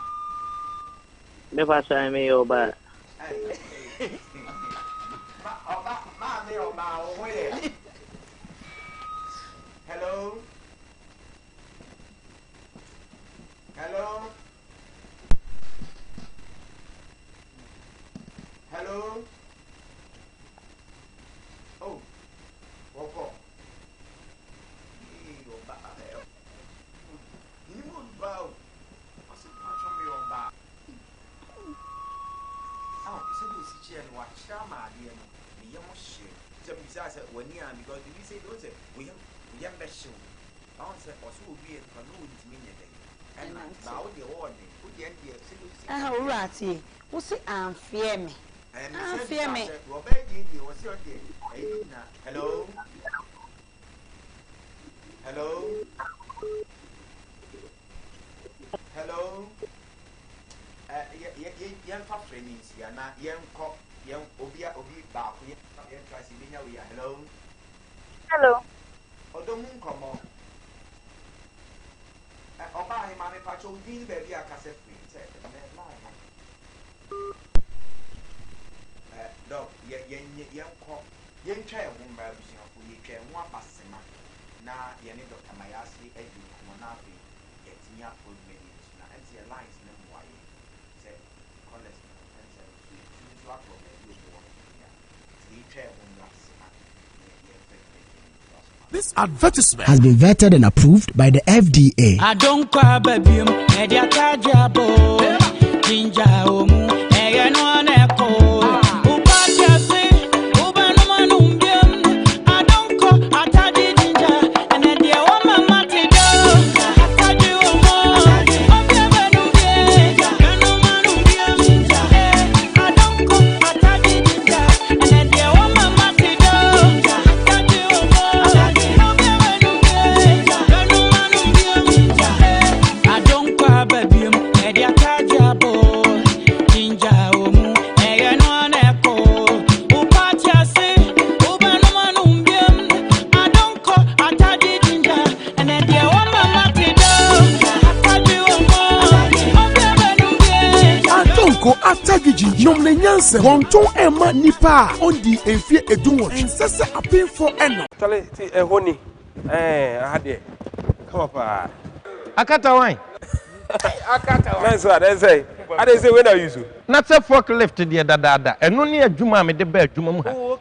Never say me your bar. Hello. Oh, walk up. You won't bow. I said, watch on me on bar. Oh, so this is what Shama, dear. The young shit. Some besides when you are because we say, don't say, we have best show. I say, or so be it for no minute. And now the order, put the end here. Ah, right. What's it? Fear me. Fear me. Hello. Young friends, you are not young cop, young Obia Obi Bar, hello. Hello. Odo Mu Nkomo. Oba him ame patrol din baby akase free. Dog, yen ko yen twa e ho mba busia ko ye twa ho abasema na ye ne Dr. Mayasi edi ko na afi yetinya appointment na enti lines na mwaye say college and say to work for me you want ya ye twa ho abasema. This advertisement has been vetted and approved by the FDA. I don't cry, baby. Media tajabo, ginger omu, no echo. Atagiji nomne nyanse wonton ema nipa ondi enfie edunwo ensese apin for eno tale ti ehoni ahade come up Akata wine. Akata wine. So I say when are you so? Not a forklift the dada. And only a juma me de bed juma.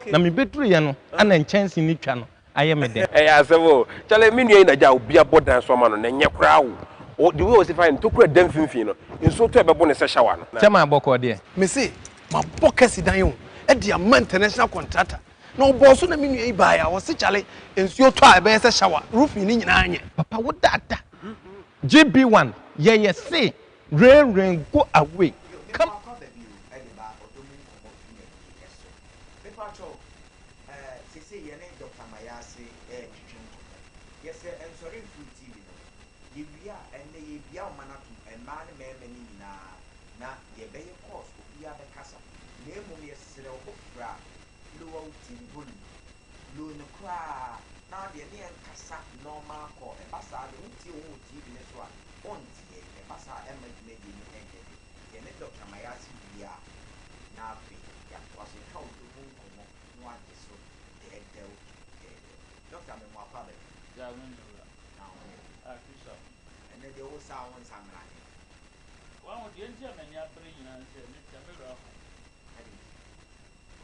Na me betri no ana chance ni twa no. I am a day. Eh, asemo. Chale me nua na ja obi abodan so ma no na nye kra wo. O the way o si fine to kura dem finfin no. Nso to ebebo ne se shower no. Chama aboko there. Me say ma bokasi dan yo e dia man international contractor na obo so na me nua iba ya wo se chale ensuo to a be se shower roofing ni nyina anye Papa, what that? GB1, yeah, say, rain, go away. Come.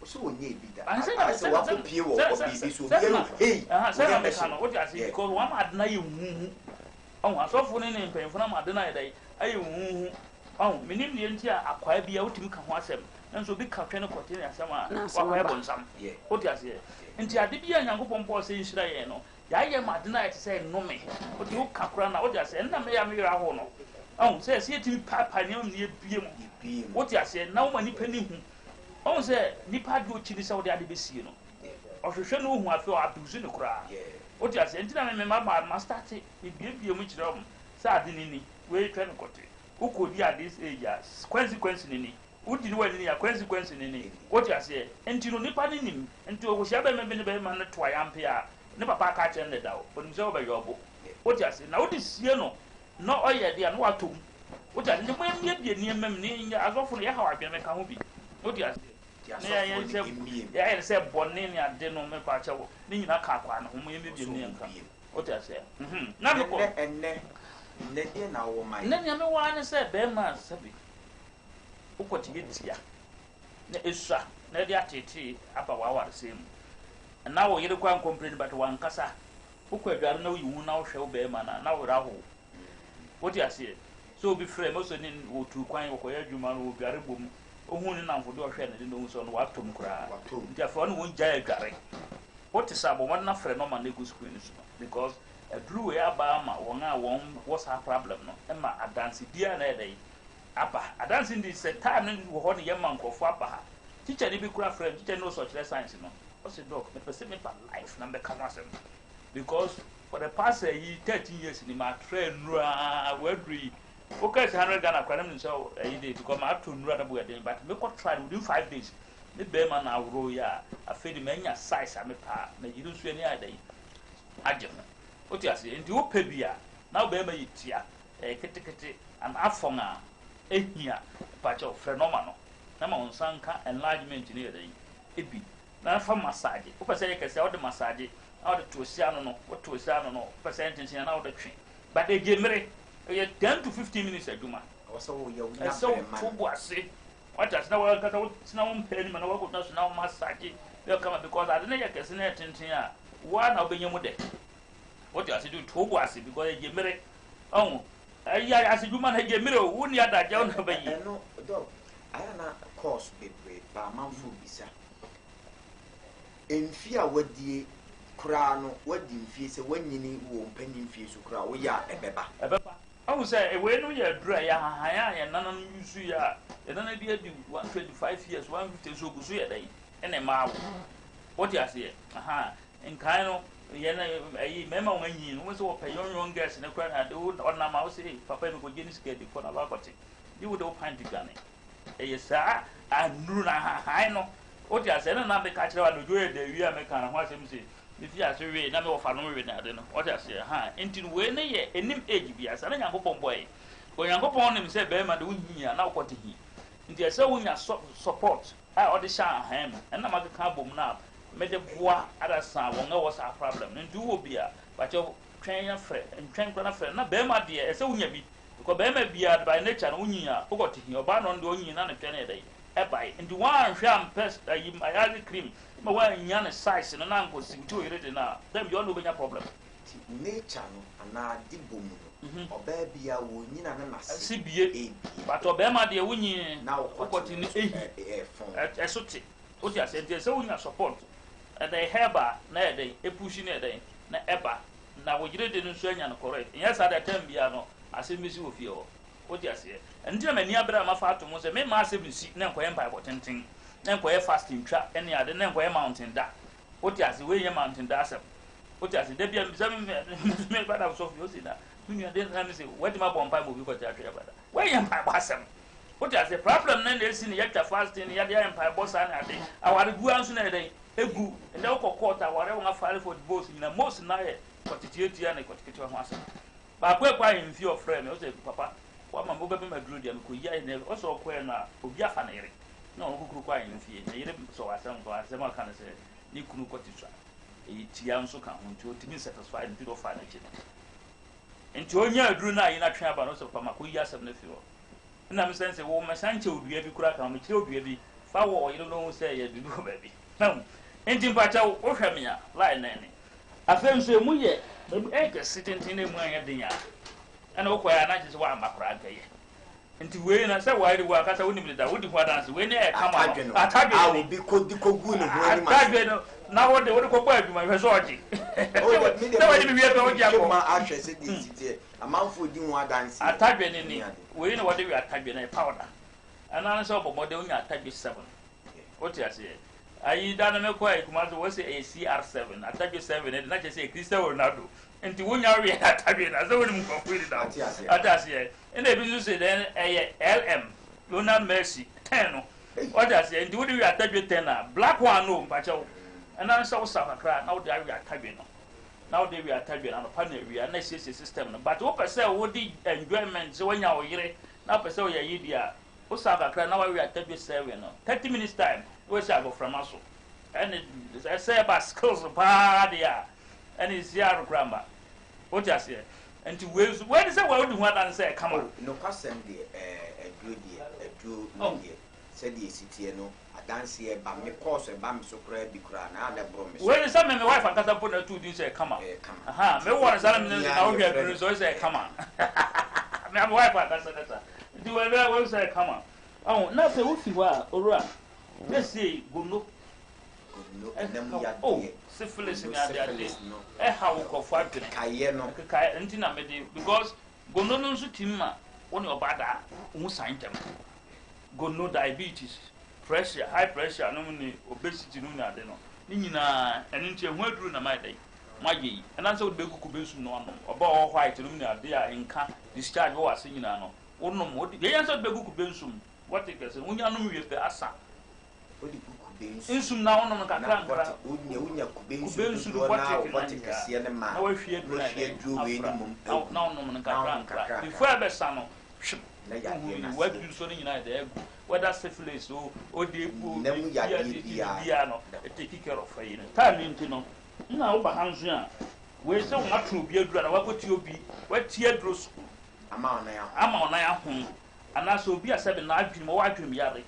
So we need that. I said, what would you hey, because one had no oh, I saw for any pain from my dinner day. Oh, meaning the entire acquire be out to come once and so big captain of continue as some. Yeah, what you say? And I did be a young pompo saying, should I know? I am my dinner to say no me, but you can't run out just and I may have your honor. Oh, says here to be papa near PM. What you say now, money penny. Oh, say, Nipa do chili so the ABC, you know. Or you should know who I feel abusing the crowd. What you say, and I remember my start it, it gave you much room. Sardini, where you can cut it. Who could be at this age? Consequence in any. Who did well in a consequence in any? What you say, and you Nipa in him, and to a shabby man to triumph. Never pack catch and let out, but himself by your book. What you say, now this year no, no, oh yeah, they are not two. What I think when you near me, as often how I can make a movie. What you say? Yeah, I said, Bonania, Deno, me Pacho, Nina Capan, whom we may be near. What I say? Never go and then now, my name, no one said, Bearman, Sabi. What you get here? It's Nadia Titi, upper hour the same. And now you can't complain about one casa. Who could I know you now show Bearman, now Rahu? What you say? So be free, most in to quite where you man will be a boom. Only now for door and no son what to cry. Therefore, no one jay gary. What is our one not friend of my legal screens? Because a blue air barma one was her problem. No, Emma, a dancing dear day. Appa, a dancing this time and hold a young man for Fappa. Teacher, if you craft friend, teacher no such lessons, you know. What's the dog? The Pacific life number comes because for the past 13 years in my train, where we. Okay, 100 Ghana credit so to come out to run away, but we could try within 5 days. The Bearman now roll ya, a faded many size I'm a pa, may you don't see any idea. Ajam. What you say, and you pay beer. Now Bearman eat ya, a kitty and afona, a here, patch of phenomenal. Number on Sanka enlargement in the Ebi. Now from massage. Upper say, I can sell the massage out to a siano, what to a siano, percentage and out the train. But they give me 10 to 15 minutes a Juma. So, you say, what has now got out snow penny and I would not now massage. They'll come because I didn't get a net here. One of your mother. What you have to do to was it because they give me. Oh, I as a woman, I gave me a wound yard that young baby. No, dog. I am not course, baby, but Mount Fubisa. In fear, what the crown, what the fees when you need won't penny fees to crown. We are a beba. I would say, when we are dry, and none of you see, and then I did 125 years, 150 so good a day, and a mile. What you say? Aha, and kind of, I remember when you was all pay your own gas in a crowd, I do not now say, Papa would get scared before about it. You would open the gun. Yes, sir, I knew I know. What you said, and I'm the catcher of the great day, we are making what him say. If you are surveying, number of family, I don't know what I say, until when they a name age be as a young boy. When young upon him said, Bearman, doing here, now what he. Until so when you support, I ought to shine him, and I'm a carbon now. Made the boy at a son, won't know what's our problem, and do be a but your train your friend and train for a friend, not Bearman, dear, so we be, because Bearman be by nature, Unia, who got to hear about on the Union and a penny day. ebai and one sham pest ayali cream ma wa nya size no na nko sim to yire na dem you no benya problem nature no ana dibomu no oba bia wo nyina na nase bie but oba ma de wunyi na okoti ni esote o ti asente se wunya support and they heba na eden e push na eden na eba na wo yire de no so anya no correct yes at the time bia no asemmisi wo fie ho o ti ase ndie mani abra ma fa ato mo se me ma asemmisi na nkoye mpa botenten na nkoye fasting twa ene ade na nkoye mountain da o ti ase we ye mountain da asem o ti ase de bia me bada so fi o si na me ade na me se we di ma bompa mo bi ko ti atwe bada we ye mpa ba asem o ti ase problem na na si ni ya fasting ya de mpa bo sa na ade aware gu anso na ede egu ende ko kota aware wo afare for the boss na most na ye ko titietia na ko tikiti ho asem ba kwa in fear of friend o say papa wa ma bobe ma duro dia ko ya ne o so ko na obi afa na yire na o kukuru kwa in fear na yire so asem aka na say ni kunu ko titwa e tia nso ka ho nti o timi satisfied nti do fa na chi nti onya aduru na yina twa ba no so papa ma ko ya asem na fi ho na me sense wo ma sanche odua bi kura ka me kire odua bi fa wo yire no say ya dudu ba bi na nti mpacha wo hwɛ me a line na ni afem so emu ye e sitting na mu anya den ya ana okoya na je wa makura gaye nti we na se wa ri wa kasa woni bi da wodi ho dance we na e kama atadwe a wo bi ko di ko gu ne ho ni ma atadwe no na wodi ko kwa adwuma hwe so oji na wodi bi we pe oji akọ ma ahwe se di tite amanfo di ho dance atadwe ni we na wodi we atadwe na powder ana so bobo de onya atadwe 7 oti ase ayi dana me kwa ikumazo wo se CR7 atadwe 7 na je se Cristiano Ronaldo nti wonya we atadwe na so woni mko da atase ene bi so se den LM Lionel Messi 10 no atase nti wodi we atadwe 10 na black one no mpacho ana so sa kakra na wodi we atadwe no na wodi we atadwe na no pa na we na system no but wo pese wodi enjoyment so wonya wo yire na pese wo ya yidia wo sa kakra na we atadwe 7 no 30 minutes time we say go from aso and I say about skills pa dia and is here grandma what you say and to where is say we do what and say come on no kwasem de edro no de said the city no dance here ba me course ba me so kra bi kra na ada bro me where is me wife and kasa put na two din say come on aha me want say me na wo hwe so say come on me am wife and kasa do we say come on oh na say wo fi wa ora let's say gono oh syphilis in ade how ko fa dwene kaye no kaye nti na me dey because gono no so timma woni obada hu santem gono diabetes pressure high pressure no ni obesity no na ade no ni nyina eni nti ehu aduru na mai dai mayi ena so be kuku be su no no oba o white no ni ade a nka discharge wo ase nyina no wonom wo de yan so be kuku be nsum what it is wonya no wie pe asa odi kuku be nsum na wonom kakra nkra wonya kube nsum what it kase ne ma na wa hwie duru we ni mum na wonom kakra nkra before be sa no na ya na wa du so ni nyina de egu whether syphilis o de ebu bia no take care of you know time nti no na wo ba hanzo a we se wo matro obi adura na wakoti obi wati aduro so ama ona ya ho ana so obi asabe na adwene mo wadwene yare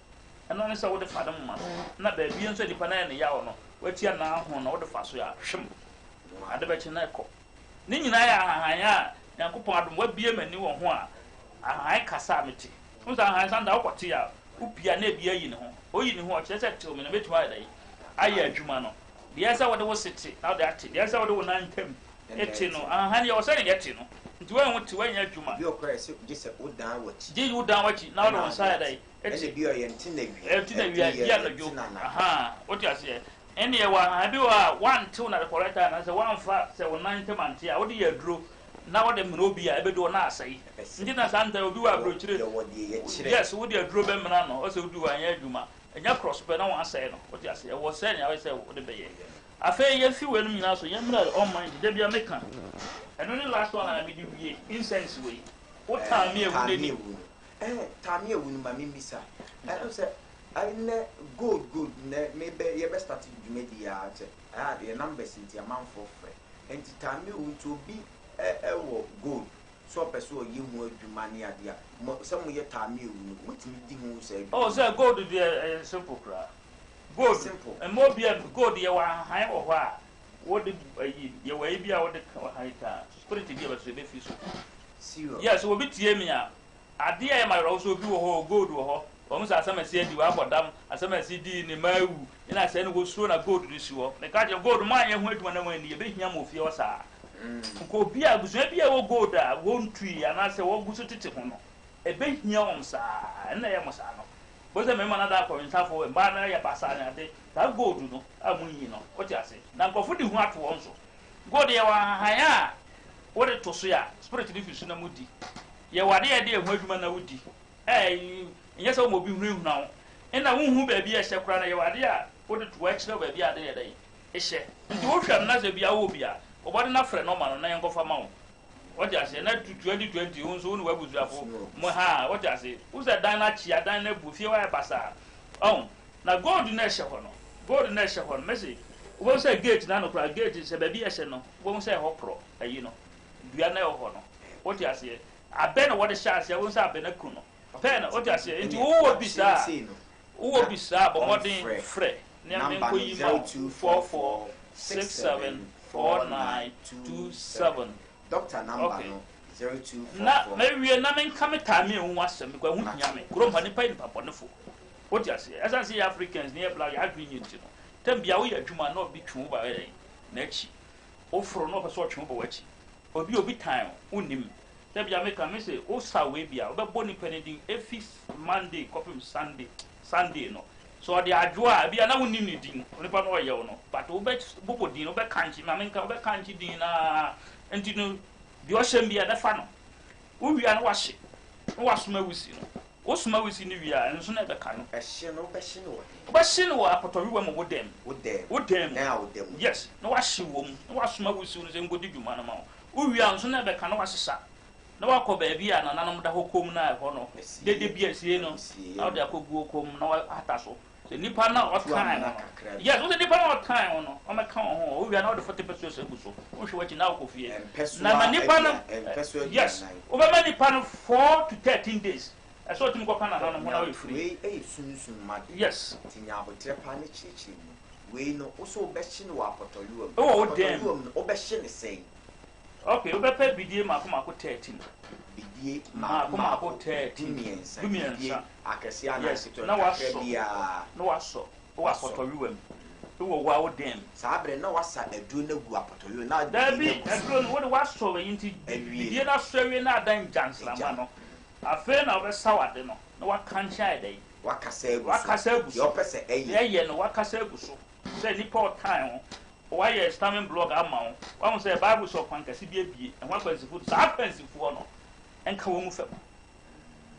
ana ne se wo de fadam ma na ba bi enso di pa na ne yawo no wati na ho na wo de fa so ya hwem ade ba chi na ekọ ni nyina ya ahanya yankopon adom wa bie mani wo ho a ahan kasa meti unsa ahan sanda wokote ya upia na bia yi ne ho oyi ne ho o chese tew me na betu ayai aya adwuma no bia sa wode wo sete na wode ate bia sa wode wo nantem eti no ahan ya wose ne yete no nti wan wote wan ya adwuma bi okra se gese wodan wachi je wodan wachi na wode wonsa ayai eti bi o ye ntina wi bia na jo aha wote ase ene ye wa ha bi wa one two na the correct na se one fa se wo nantem ante a wode ya duro na wode mno bi a ebedo na asai ndi na santa obi wa brochire yes wode aduro be mna no o se wodi wa anya adwuma enya cross pe na won asai no wode asai e wo se nya we se wode be ye afa ye fi we no nyina so ye mna on mind de bia meka eno ni last one na me di wie incense we o ta mi ewu de ni ta mi ewu ni ma mi misa I say I ne good ne maybe ye be start dwumedi ya che the numbers in the amount for free and ta mi ewu to be ewo gold so person ye hu adwuma ne ade a some ye time e wu mutimi di hu say oh say gold dey simple kra gold simple and more be gold ye wa han wo ho a wo de ye wa bi a wo de han ka spirit bi ba so be fi so serious yes wo bi tie mi a ade a ma ro so bi wo ho gold wo ho o sa asama si adi wa bodam asama si di ni mawu ina se no go suro na gold di si wo me ka je gold ma ye hu adwuma na wan ni ye be hia mo fie wo sa ko bia gusu bia wo gold a wo ntui ana se wo gusu tete ho no e be hia om sa na ye mo sa no bo se me ma na da ko ntafo e ba na ye basa na de da gold no amunyi no o ti ase na nkofo di hu ato won so gold ye wa haya wo de to so ya spirit di fi so na mudi ye wade ye de hu adwuma na wudi nyɛ sɛ mo bi hunu na wo ina wonhu ba bi ɛhyɛ kora na yɛ wade a wo de to akyerɛ ba bi ade yɛ dɛ ɛhyɛ nti wo hwam na sɛ bia wo bia obɔde na frɛ no ma no na yɛn kɔfa ma wo wɔde ase na 2020 wo nso wo ne wabuzuafo mo ha wɔde ase wo sɛ dan na kyia dan na bu fie wa basa na gold na ɛhyɛ hɔ no message wo sɛ gate na no kora gate sɛ ba bi ɛhyɛ no wo sɛ hɔ pro ayi no dua na ɛwɔ hɔ no wɔde ase ABENA wɔde hyɛ ase wo sɛ ABENA ku no pen o ti ase nti wo bisa bo modern frɛ ne me ko yi ma 244674927 doctor number no 0244 na me wie na me nka me ta me hu asɛm ko hu hia me kuro mpa ne pa ni papa ne fo o ti ase asa se Africans ne black ya green nti no tem bia wo ya adwuma na obi twu ba we na chi o foro no pɛ so twu ba wachi obi time unim tebia make am say o sa we bia o be boni penedin every Monday kopim Sunday no so the adwoa bia na woni ni din onipa no ye wo no but o be bobo din o be kanchi ma menka o be kanchi din na enti no bi o hyem bia da fa no o wia na wa hye no wa soma wisi no o soma wisi ni wia enso na be ka no ehye no be hye no o be hye no apotori we mo wo dem na wo dem yes no wa hye wo mu no wa soma wisi no se ngodi dwuma na ma o wia enso na be ka no wa hyesa na wakɔ baabi a nananom da hɔ kom na ɛhɔ no dede bi asie no na wɔde akɔguo kom na wɔata so sɛ nipa na ɔtan no yes wo sɛ nipa na ɔtan no ɔmɛka wɔn ho wo wia na wɔde 40% agu so wohwɛ wakyi na wokɔ fie na nipa no yes wobɛma nipa no 4 to 13 days ɛsɛ ɔtumi kɔka nananom ho na wɔyɛ firi yes tinya abotre pa ne kyirikyiri mu wei no wo sɛ wobɛhye no wɔ apɔtɔyuam wo dem wobɛhye ne sɛn okay, we better bidie mako 13. Bidie mako 13. Dumiensa. Akese ana sito na waso. Na waso. Wo apotoriwam. Wo wa dem. Sabre na wasa aduro na gu apotoriwam na Dabi, aduro no wo waso we yinti bidie na sowe na adan jansla ma no. Afe na we sawade no. Na wakancha edai. Wakasa egu. Yo pese eye no wakasa egu so. Say nipa o time why you stamming blog amount one say Bible so kwan kase bi abie e ho akwansifu sa akwansifu no enka wo mu fam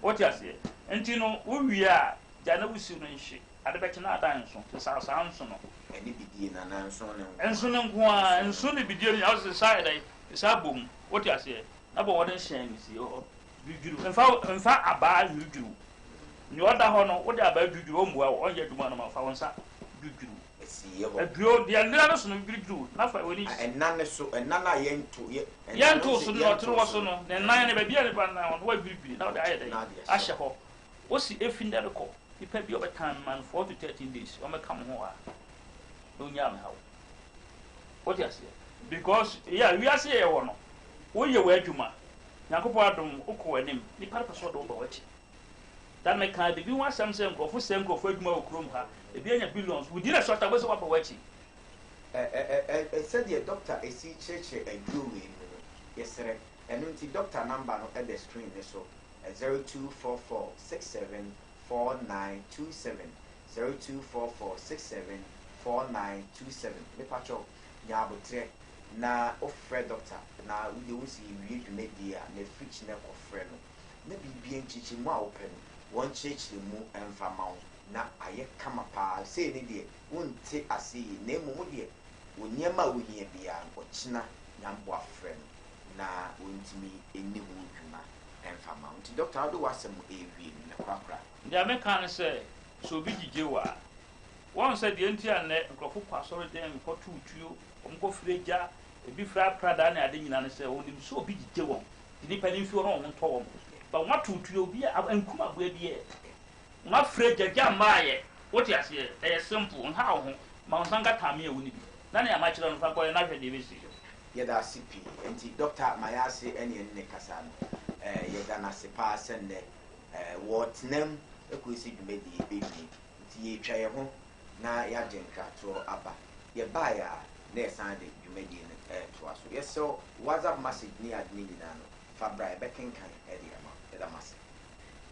what you say enti no wo wi a ja na wusi no nhye ade be kina adan so sa nso no eni bidie na na nso ne nso ne nko a nso ne bidie ni house sa dai sa bom what you say na bo wodin hyen ni si o duduru enfa aba duduru ni oda ho no wo de aba duduru o muwa o nya duma no ma fa wonsa duduru ebio dia nira so no biduru na fa woni enane so enana yento so no tro so no ne nan ne ba bia ne ba na wa biduru na o de ayede ahye ho o si efinda ko ipa bi obetan man 4 to 13 days o me kam ho a no nya me hawo what you say because yeah we are say e wo no wo ye wa adwuma nyakopo adom ukọ anim ni pa so do ba wachi that make can be one something nkofo senkofo adwuma okrom ha e bi anya billions we did a short away so ba wachi said the doctor esi cheche aduro we no yesere eno nti doctor number no at the screen so 0244674927 0244674927 me pacho nyabotre na ofre doctor na we dey see we dwuma dia na fridge na kofre no na bibia nchichi mu a open won cheche mu emfama na aye kama pa say ne de wonte ase na emu de wonyema wohia bia ochina nyambo afre na wontimi eni hu dwuma emfama nti doctor ado wasem ewie na kwakra dia me kan say so bi gige wa won say de ntia na nkrofo kwasoro den ko tutuo omko freja ebi fra prada na ade nyina ne say onim so bi gige won Di penifio no on to but what to obi ankuma bo bi ma frɛ jagya maaye what you say simple how ho ma nsanga tame awuni bi na na ma kyerɛ no fa kɔ na hwɛ de besi yɛda CP enti doctor mayase ene ne kasa no yɛda na sepa sende wɔtnam ekosi dwumadi ebi nti yɛtwa yɛ ho na yɛagye nkrato aba yɛbaa ya na yɛsan de dwumadi no to aso yɛsɛ WhatsApp message ni adni nyina no fabra ebekenkan yɛda mase.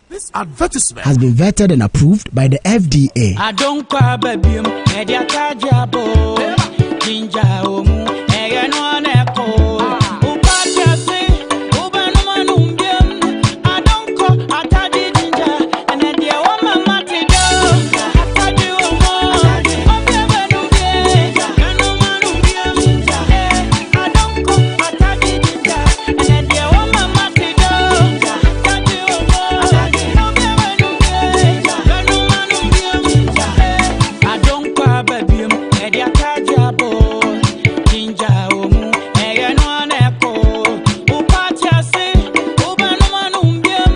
This advertisement has been vetted and approved by the FDA. I don't cry, baby. Media tajabo, ginger omu, no echo. Upacha say, ubanumanumbium. I don't call, I taji ginger, and then the woman matido. Taji omo, I don't call, I taji ginger, and then the woman matido. I don't cry, baby. Media tajabo, ginger omu, no echo. Upacha say, ubanumanumbium.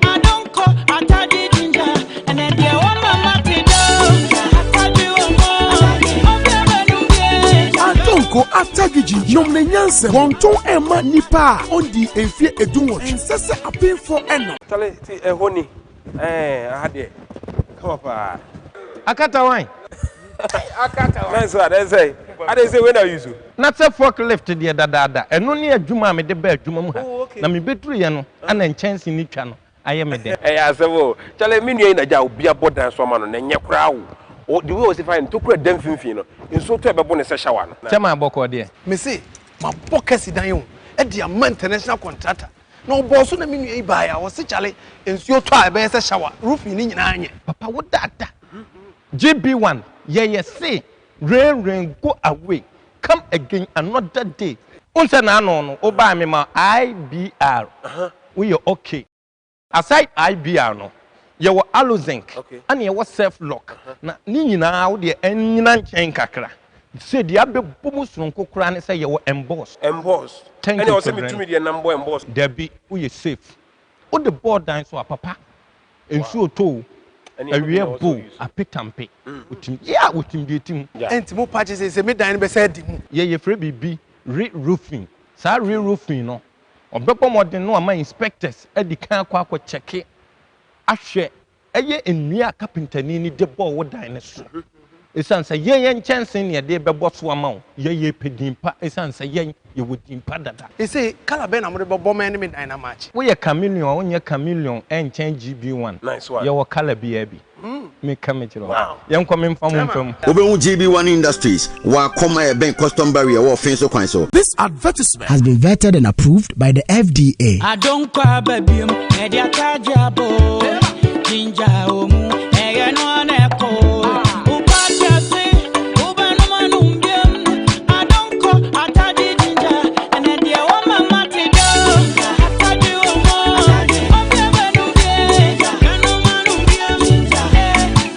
I don't call, I taji ginger, and then the woman matido. Taji Adonko atagiji nom ne nyanse wonton ema nipa ondi enfie edunwo ensese apinfo eno tale ti ehoni ahade come up Akata wine. Akata wine. Nice one. I say when are you so? Not a forklift the dada. And only a juma me de be juma mu ha. Na me betru ye no ana chance ni twa no. Aye me de. Asewo. Chale me nua na ja obi abodan so ma no na nye kra wo. O the way o se fine to kra dem finfin no. Nso to e bebo ne se shower no. Chama aboko de. Me say ma bokasi dan yo. E dia man international contractor. No boss na me nua iba ya wo se chale nsuo to a be se shower. Roof ni nyina anye. Papa wo dada. GB1, yeah, say, rain, go away, come again another day. Unsa na no, oba me ma IBR. We are okay. Aside IBR no, you were Alozinc, and you were self lock. Na ni nyina wo de anyina nchen kakra. Say the abe bomus no kokra ne say you were embossed. Embossed. And you say me to me the number embossed. There be we safe. O the board dance so papa. Ensuo to a real bull, a pitampe. Yeah, with him getting. And to more patches say me dine beside him. Yeah, free be re-roofing. Sa re-roofing no. On bepo more than no my inspectors at the can kwa check it. I share a year in near carpenter ni de ball what dinosaur. It's answer ye chance in your day beboss wamau. Ye pedimpa, it's answer ye you would impada. He say, Calabena would be bomb enemy in a match. We a chameleon on your chameleon and change GB1. Nice one. Your calabi. Me come to wow. Young coming from Odo Mu GB1 Industries, wa koma e ben custom barrier or fence so kwan so. This advertisement has been vetted and approved by the FDA. I don't cry, baby. Media tajabo, ginger omu, no echo. Upacha say, ubanumanumbium. I don't call, I taji ginger, and then the woman matido. Taji omo,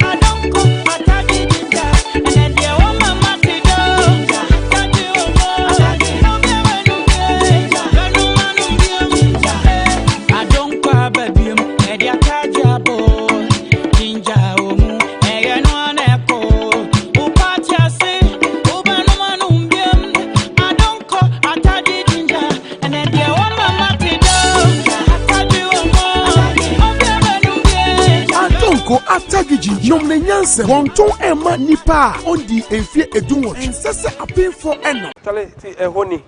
I don't call, I taji ginger, and then the woman matido. Taji I don't cry, baby. Media tajabo, ginger omu, no echo. Upacha say, ubanumanumbium. I don't call, I taji ginger, and then the woman matido. Taji Adonko atagiji nom ne nyanse wonton ema nipa ondi enfie edunwo ensese apinfo eno tale ti ehoni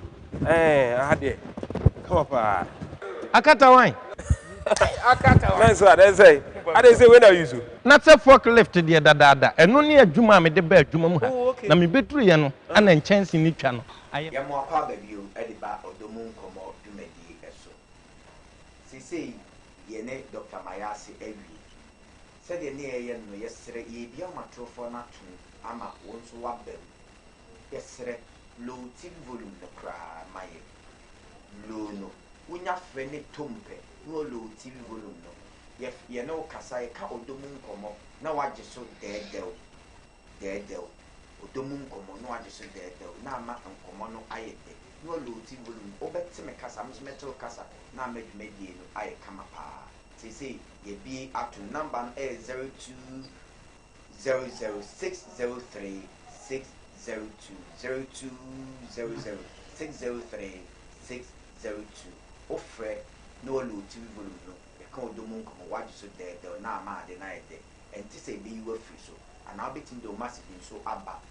ahade come up Akata wine. Akata wine. Nice one. I say when are you so? Not a forklift the dada. And only a juma me de be juma mu ha. Na me betru ye no ana chance ni twa no. Ya mo apa ba bio ediba Odo Mu Nkomo dwumadi eso. Sisi ye ne Dr. Mayase awi. Said ye ne ye no yesere ye bia matrofo na to ama wonso wabem. Yesere low TV volume no kra maye. Low no. Unya frene tompe no low TV volume no. Ye no kasa ye ka Odo Mu Nkomo na waje so dedel. Odo Mu Nkomo no waje so dedel na ama Nkomo no ayede no low team volume over Timacasa, Miss Metal Casa, now made maybe I come up. Say ye be up to number 0200603602 0200603602 offer no low TV volume no Odo Mu Nkomo what you so there now ma deny there and to say be you free so and I'll be in the massive so about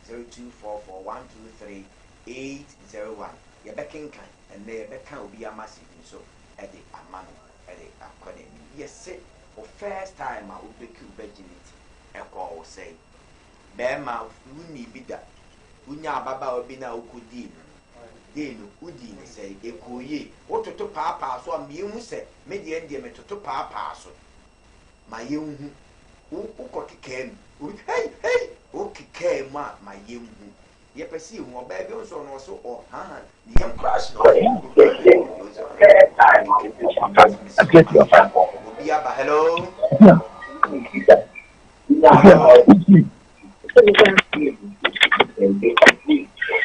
0244123801 your backing kind and there can be a massive so at the amano at the academy. Yes, say for first time I would be virginity. A call say, Bear mouth, wouldn't be that. Unya Baba or Bina Ukudin. Then Udin say, Eko ye, what to papa, so I'm you say, made the Indian to papa. So my young who came, hey, okay, came my young. You perceive more baby also or the young crash.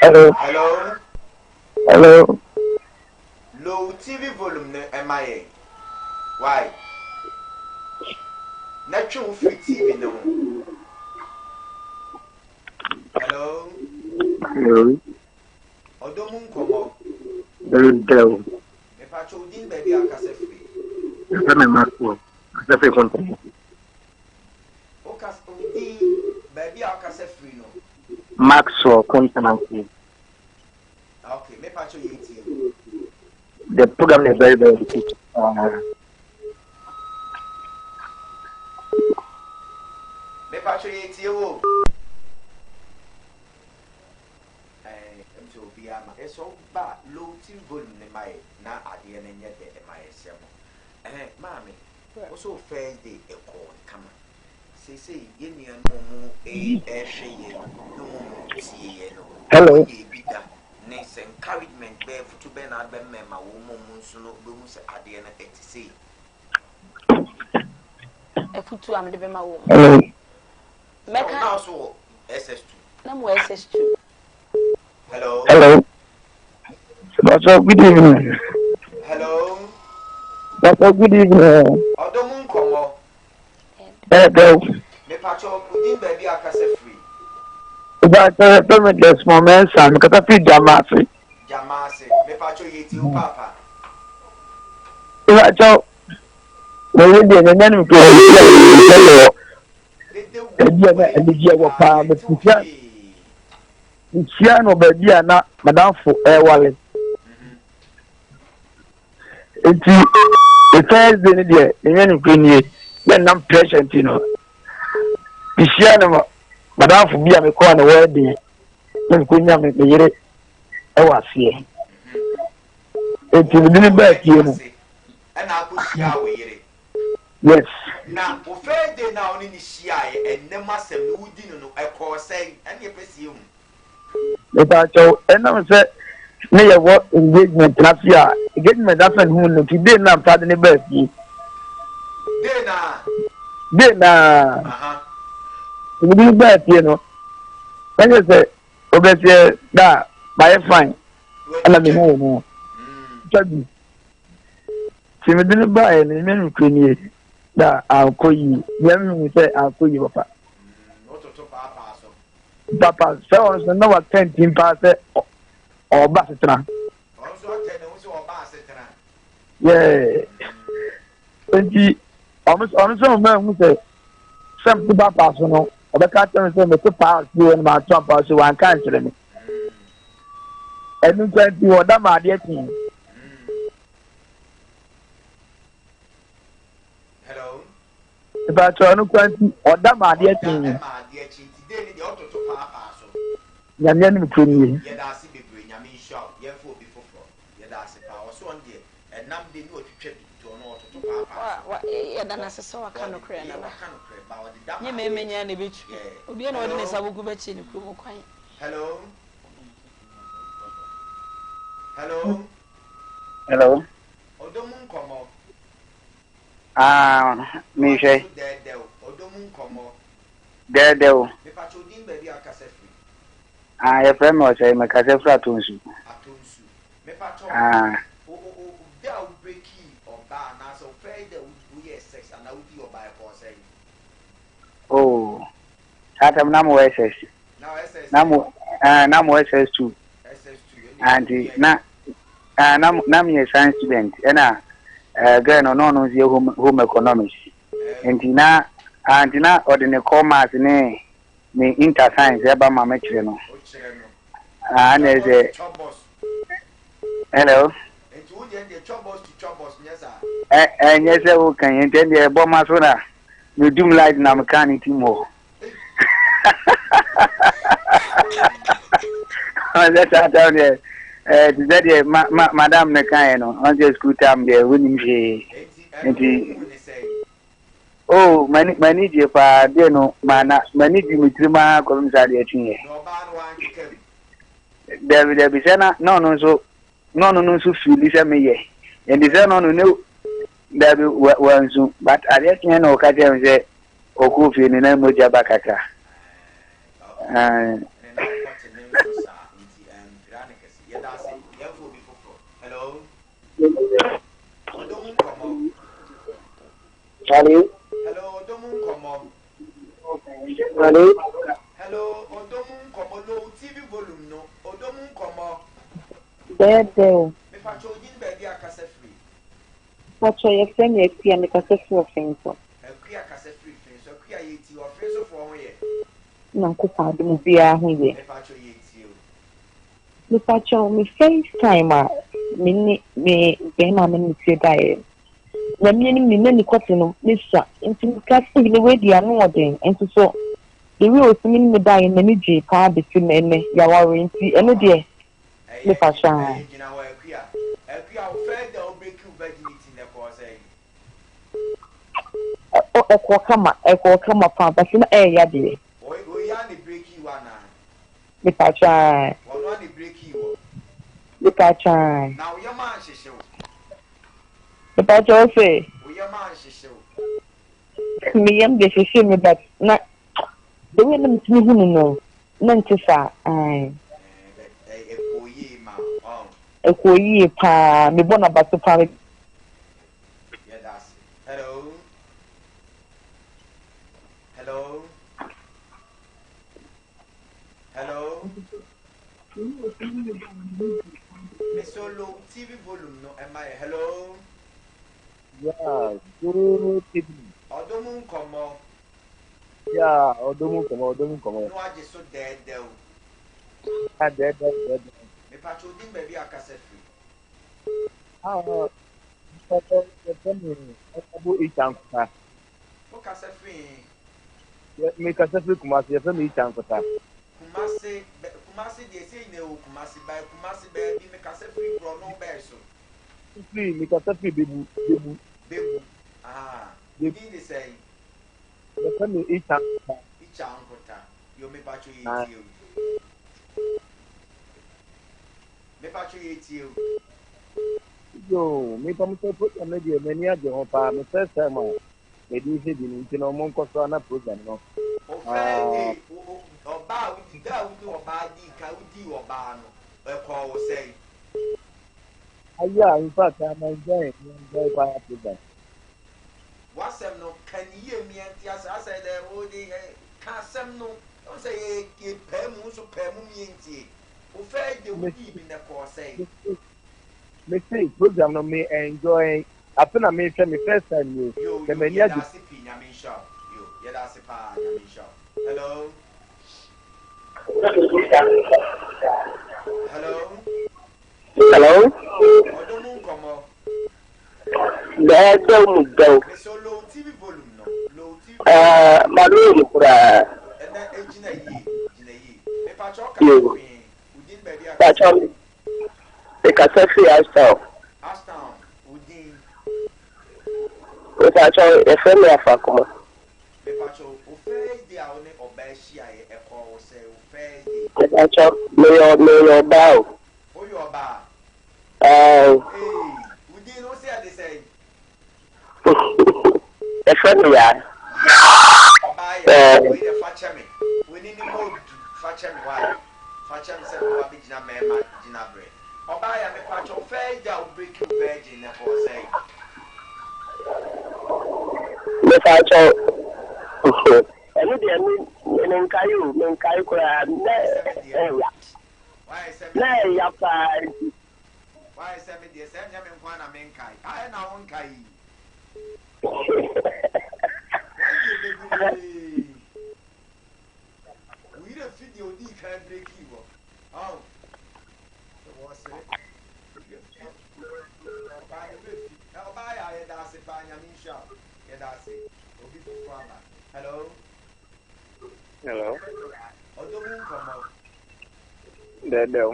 Hello. Hello. Hello. Low TV volume MIA. Why? Natural free TV no. Hello. Hello. Odo Mu Nkomo. Hello. Me pacho din baby akase free. Hello, Marco. Akase free. Okas odi baby akase free no. Maxwell Continental. Okay, me pacho yeti. The program is very good. Me pacho yeti wo. It's all bad low TV volume in my na adie na nye de my semo. Mami, also first day e call come. Say ye ni no mu hwe ye no mu tie no. Hello. Ye bi da. Nice encouragement be futu be na be mema wo mu nso no be mu se adie na etise. E futu am de be ma wo. Hello. Meka now so SS2. Na mo SS2. Hello. Hello. Doctor, good evening. Hello. Doctor, good evening. Odo Mu Nkomo. Hello. Me pacho udin baby akase free. But payment this moment, son, because I feel Jamasi. Jamasi. Me pacho yeti u papa. Doctor, we will be in the name of the Luciano Babiana, Madame for Wallet. It's the first day, the end of Green, then I'm patient, you know. Luciano, Madame for being a corner wedding, then Queen make the year. I was here. It's the back, you know. And I push Yahweh. Yes. Now, for first day now in the Shia and never said, who didn't know a course saying, and you presume. And I said, may I work engagement last year. Engagement happened who today now starting the best. Dinner. You do best, you know. When you say, obviously, that by fine. And let me know. See me didn't buy any men who that I'll call you. Young say I'll call you, Papa. Papa, so on the number 10 pass or Bassitra. Yeah. 20 almost on some man who say some Papa, you know, or the captain say, Mr. Pass, you and my Trump, so I can't tell me. And you 20 or that, my dear team. Hello. If I try to 20 or that, my dear team. Yamian Queen. Yadasi be bring Yamin shop, Yafo before. Yadasi power so on there, and now they know to trip to an auto to Papa. What? Yadana saw a can of crayon. You may many any bitch. Be an ordinance I will go back in the room. Hello. Hello. Hello. Odo Mu Nkomo. Me say. Odo Mu Nkomo. There. Me pachodin baby akase free. Your friend was saying, my cousin Fratunsu. Atunsu. Ah. Oh. Atam namu SS. Namu SS2. And namu science student. Girl no home economics. And ordinary commerce ne inter science eba mama chire no. And there's a hello. Yes, I can intend the bomb as well. You do like na mechanic more. That's out down there. Madam Nakayano, on the school time there, winning she. Oh, many dear pa, dear no, many Dimitrima, Columsari. There be sena, no, so listen me, and the no, no, there be one soon, but I just know Kajan say, Okufi in a moja bakaka. Hello. Hello, Odo Mu Nkomo. Hello. Hello, Odo Mu Nkomo. Low TV volume no. Odo Mu Nkomo. There. Me pacho yin baby akase free. Pacho ye friend ye pia me kase free offense. Akuya akase free free. So akuya ye ti offense for ho ye. Na ko pa de mu bia ho ye. Me pacho ye ti o. Me pacho me FaceTime me bema me ti dai. Na me ni ni kwete no nisa nti kasi ni we dia no odin nti so the way osimi ni dai na mi je pa de fi me ya wari nti eno de me pacho Akuya o fair the break you virginity na ko say. Eko kama pa ba si na ya de. O ya ni break you ana. Me pacho Wo no ni break you. Me pacho Now your man shisho. Me pacho say Your man shisho. Me yam de shisho me but na the way them me hunu no nantisa Ekoyi pa me bona baso pa. Yeah, that's it. Hello. Me solo TV volume no am I hello? Yeah, good evening. Odo Mu Nkomo. Yeah, Odo Mu Nkomo. No I just so dead though. Dead. Me pacho din baby akase free. Kase free. Me kase free Kumasi, me Chankota. Kumasi dey say no Kumasi baby me kase free bro no bear so. Free, me kase free bebu. Did they say? Me Chankota. Yo me pacho you. Me pacho you. Yo, me come to put on the many of the hopa, me first time. Me do say the Nintendo Monko Sana program, no. Oba we di oba di ka we di oba no. E call say. Yeah, in fact, I'm enjoying by program. What's them no can you me and I said oh they can't some no don't say e pemu so pemu me nti. O fair the we be na call say. Me say program no me enjoy. Apena me say me first time you. The many of the Hello. Odo Mu Nkomo. There don't go. So low TV volume no. Low TV. Malu kura. And that ejina yi. Me pacho ka You. Udin baby Pacho. The cassette Aston. Udin. Pacho FM afako. Me pacho o Thursday a one obashi aye e call say o Thursday. Pacho me your bow. O your ba. Udin no say they say. FM ya. We the fachemi. We need more fachemi why. Fachemi say we be jina mema jina bre. Obaya me pacho fair da break you virgin na for say. Me pacho. Enu de men kai kura na ya. Why say Na ya pa. Why say me dey say nyame nkwa na men kai. Ai na won kai. We the video di kan break you. Oh. Was it? Obaya ya da se pa nyame nsha. Ya da se. Obi fu kwaba. Hello. Hello. Odo Mu Nkomo. Dedo.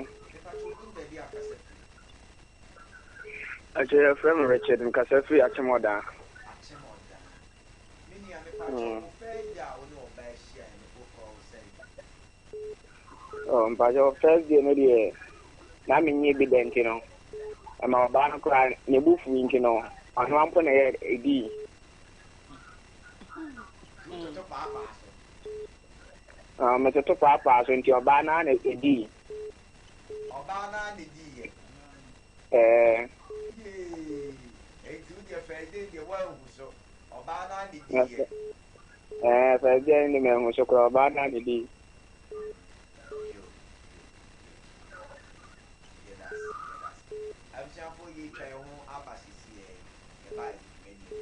Actually, a friend Richard and Casafi Achimoda. Oh, but your first day, maybe Nami be dentino. I'm a bank, Nebufu, you know, on one point a D. Mr. Papa, into your banana a D. Obana ni di. Your first day, the one who so Obana ni di. First day, the man who so called Obana ni di.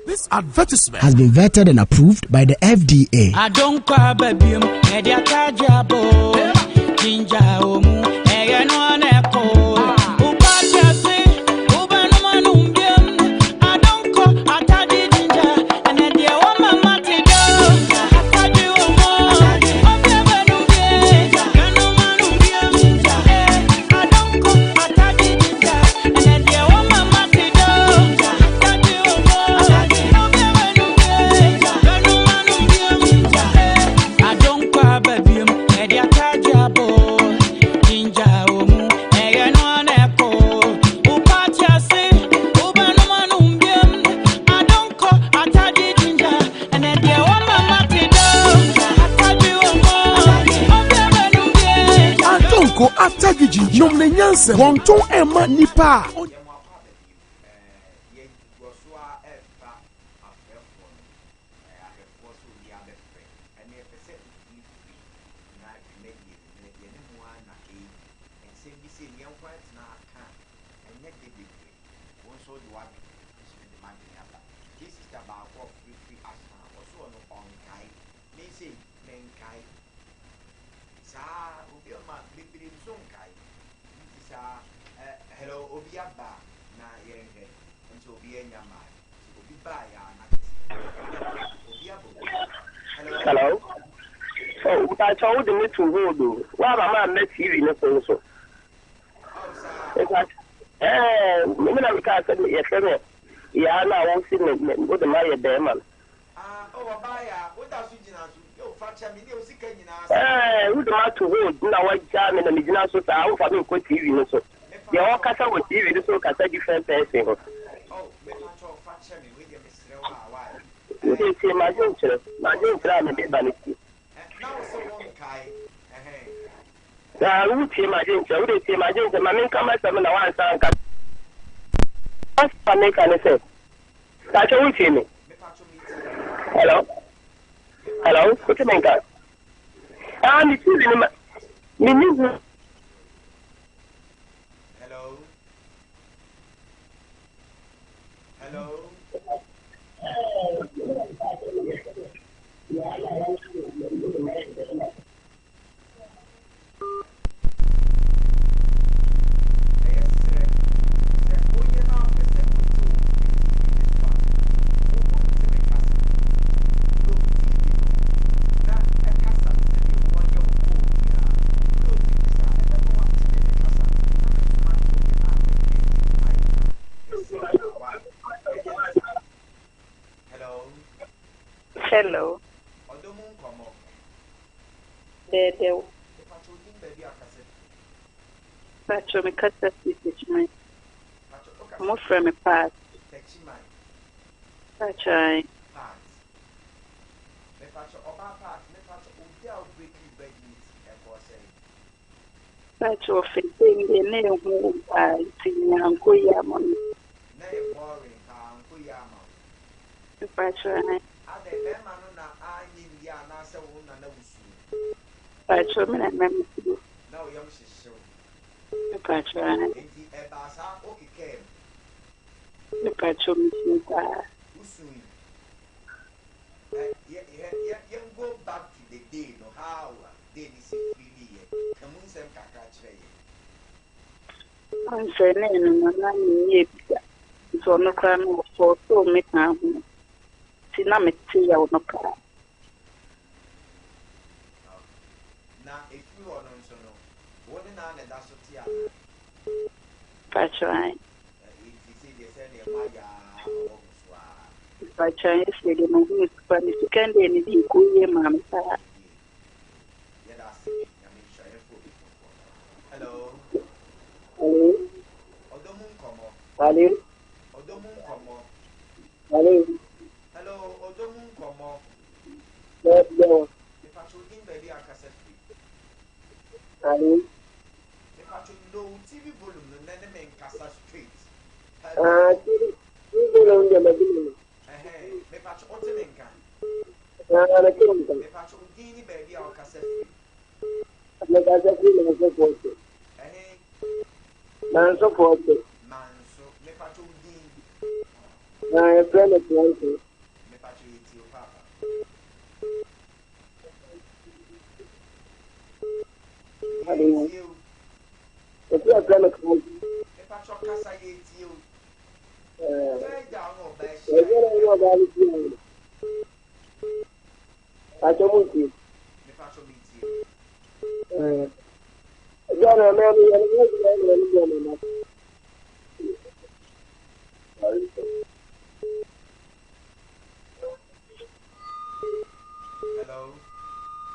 This advertisement has been vetted and approved by the FDA. I don't cry, baby. Media Kajabo, Ginger Omu, Egan Echo. Atagiji nom ne nyanse wonto ema nipa hello Obiaba na yenge nti obi enyama obi ba ya na Obiabo Hello. So, I told me to hold. Why am I met TV no so? Me na ka said me yefere. Ya na won si me go de my dey man. Oh ba ya what da su jina su yo fracture me dey o sika nyina who do ma to hold na wa ja me na me jina so sa wo fa me ko TV no so. Ya o kasa wo TV no so kasa different person. Oh, me na cho fracture me we dey me sere wa wa. We dey say ma jinchira me dey baniki. Na wo so won kai who say ma jinchira ma me come say me na wan san ka. What's for me can say? That's who say me. Hello. What's your name? Me TV me need. Hello. Odo Mu Nkomo. Dedo. Pacho me kasa sisi mo frɛ me pass. Pacho ai. That's your thing, the name who I see Uncle Yaman. Nay, boring, Uncle Yama. If I try, Are they Lemon? I need Yana, so one I try me and remember to do. no young show. If I try, If the Ebasa, okay, came. if I try me to Usui. You go back to the day, no how they is freely yet. Come on, some catch. I'm saying, no, yet. So no crime for so make now. Sinamity, I will not cry. Now, if you are not so, what in an that's If I try. If I try, say the movie, but if you can't do anything, go here, ma'am. Hello. Hello. Odo Mu Nkomo. Hello. Odo Mu Nkomo. Hello. Hello, Odo Mu Nkomo. Hello. If I should in baby, I can set free. Hello. If I should low TV volume, then the main Casa Street. Me patch Otemenka. Me patch Udini baby, I'll cassette free. Manso forte. Manso, me patch Udini. I friend of Manso. Me patch you, Papa. Hello. If you are friend of Manso. Me patch Casa you. Down or best. I don't meet you. Me patch meet you. John, I'm Hello.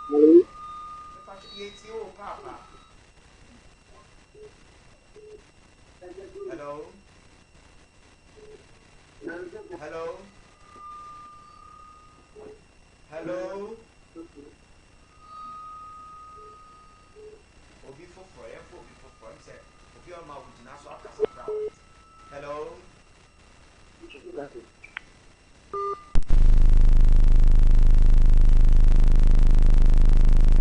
Hello. Me patch you, Papa. Hello. Hello. Hello. Obi for I'm saying, Obi on my wood, now so I can surprise. Hello. Hello.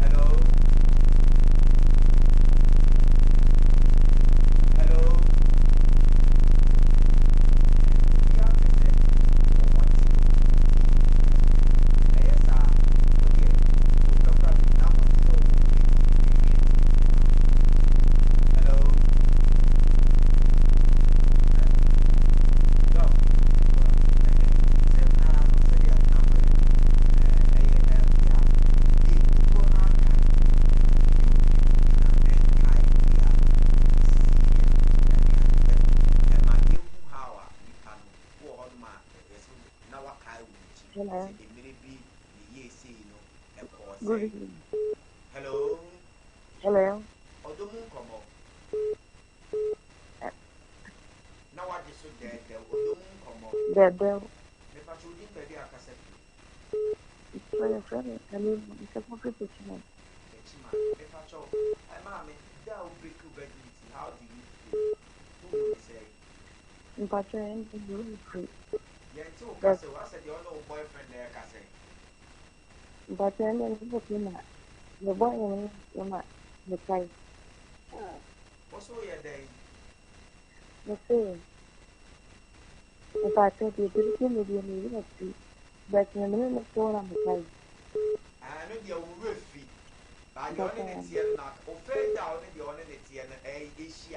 Hello. Hello. Good evening. Hello. Hello. Odo Mu Nkomo. Now what is so dead? Odo Mu Nkomo. Dede. Me patch you baby, I can set It's for your friend. I mean, it's a pocket picture. Me patch you. I'm mommy. That will break you bed. How do you feel? Who will say? In Pacha, anything really free. Yeah, too. I said your old boyfriend there, Cassie. But then people came out. The boy and the guy. What's all your day? The same. If I said you didn't maybe a million or two, but in a minute of four on the guy. I know you're roofy. But you're on it here now. Or fell down and you're on it here and a issue.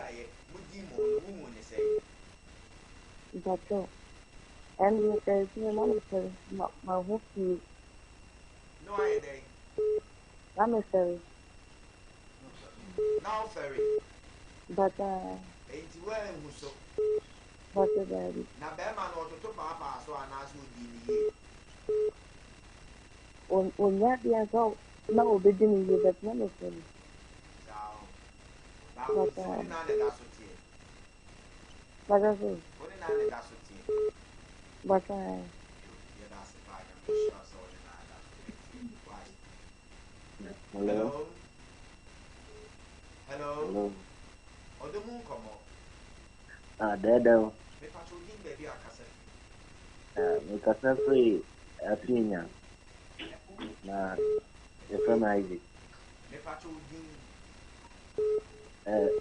Would you more woman say? But so. And you say, my hope you. No, I day. I'm a ferry. Now, ferry. But, ain't well, so. But, daddy. Now, Bearman or to Papa, so I ask you. When you're the adult, no, they didn't use that money for me. But, I say, but, Hello. Hello. Odo Mu Nkomo. Dada. Me patrol din baby akasa. Me kasa free afinya. Na from Isaac. Me patrol din.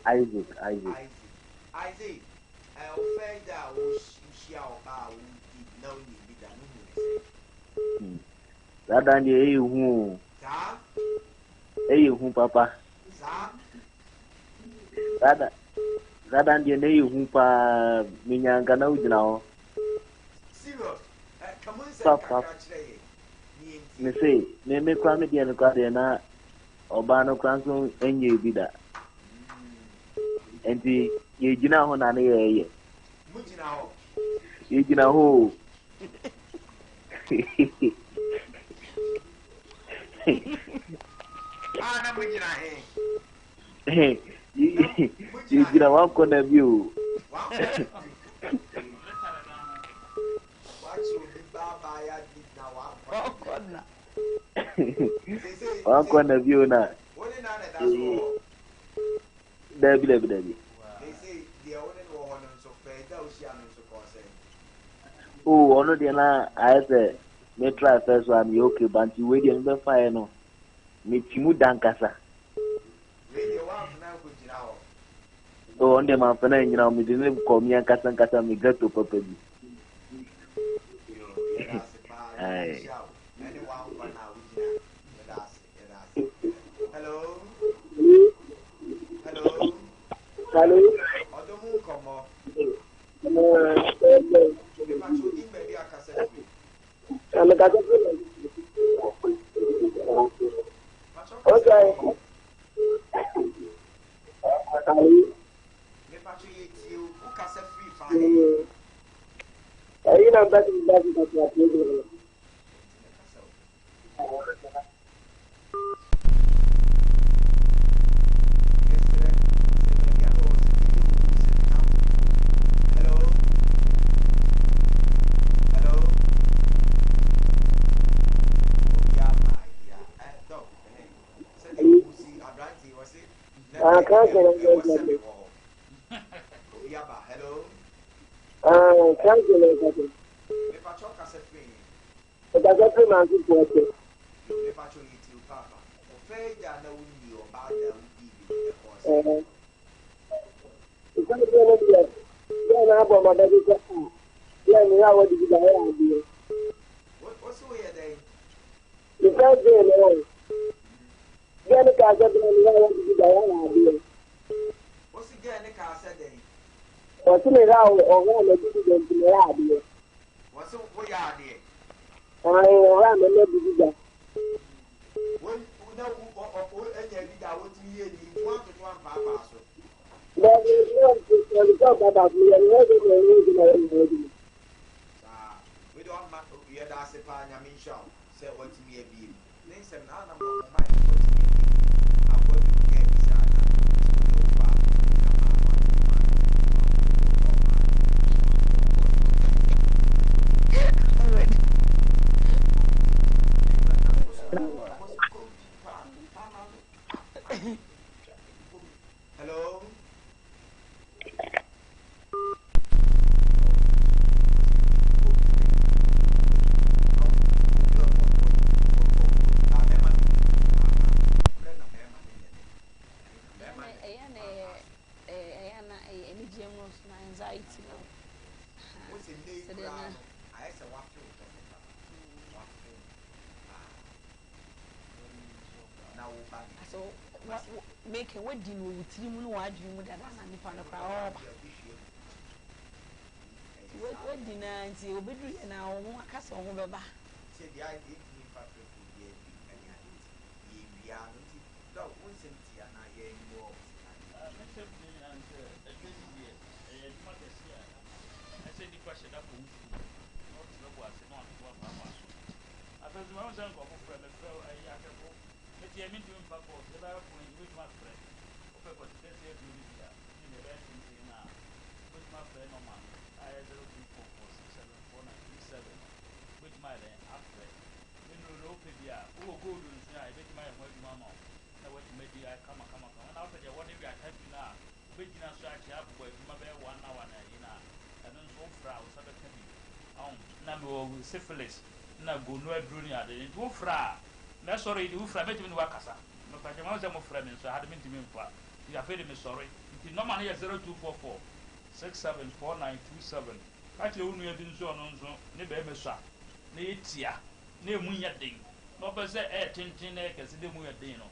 Isaac. Isaac. O feda o shia o ba o di na o ni bi da no mu. Dada ndi ehu. Sa? Ehu papa. Sa? Dada ndi ehu pa minyanga na ujina ho. Serious? Come on say Papa. Me say, me kwa me dia no kwa de na oba no kwa so enye bi da. Enti ye gina ho na ne ye. Mu gina ho. Ye gina ho. Na mu gina he. You gina wa ko na bi o. Wa ko na bi o na. Dabi. They say the only one so fair that she am so concerned. Oh, ono de na I say me try first one you okay but you wait and be fire no. Me timu dankasa. Radio one na go gina ho. Oh, on the man for na nyina me de ne ko mi ankasa me gato papa bi. Ai. Hello. Hello. Odo Mu Nkomo. Me patrol din baby akasa. Me kasa free. Okay. Me patrol ye ti o kasa free fine. Ayi na ba ti ba ti ba ti. Make a wedding with you, no, I dream with that and the pan of our wedding and see, we'll be doing now, one castle over. Say the idea in factory for the Come. And after the what if you are happy now, big enough to actually have boy, maybe 1 hour, and then so fra, or something. Number syphilis, na go no adrunia, the two fra. That's sorry, you fra, met me in Wakasa. No, but I was a friend, so I had been to me. You are very sorry. It's no money at 0244 674927. Actually, only have been so on, never ever saw. Netia, near Munya Ding. No, but say, tintin, because the Munya Dino.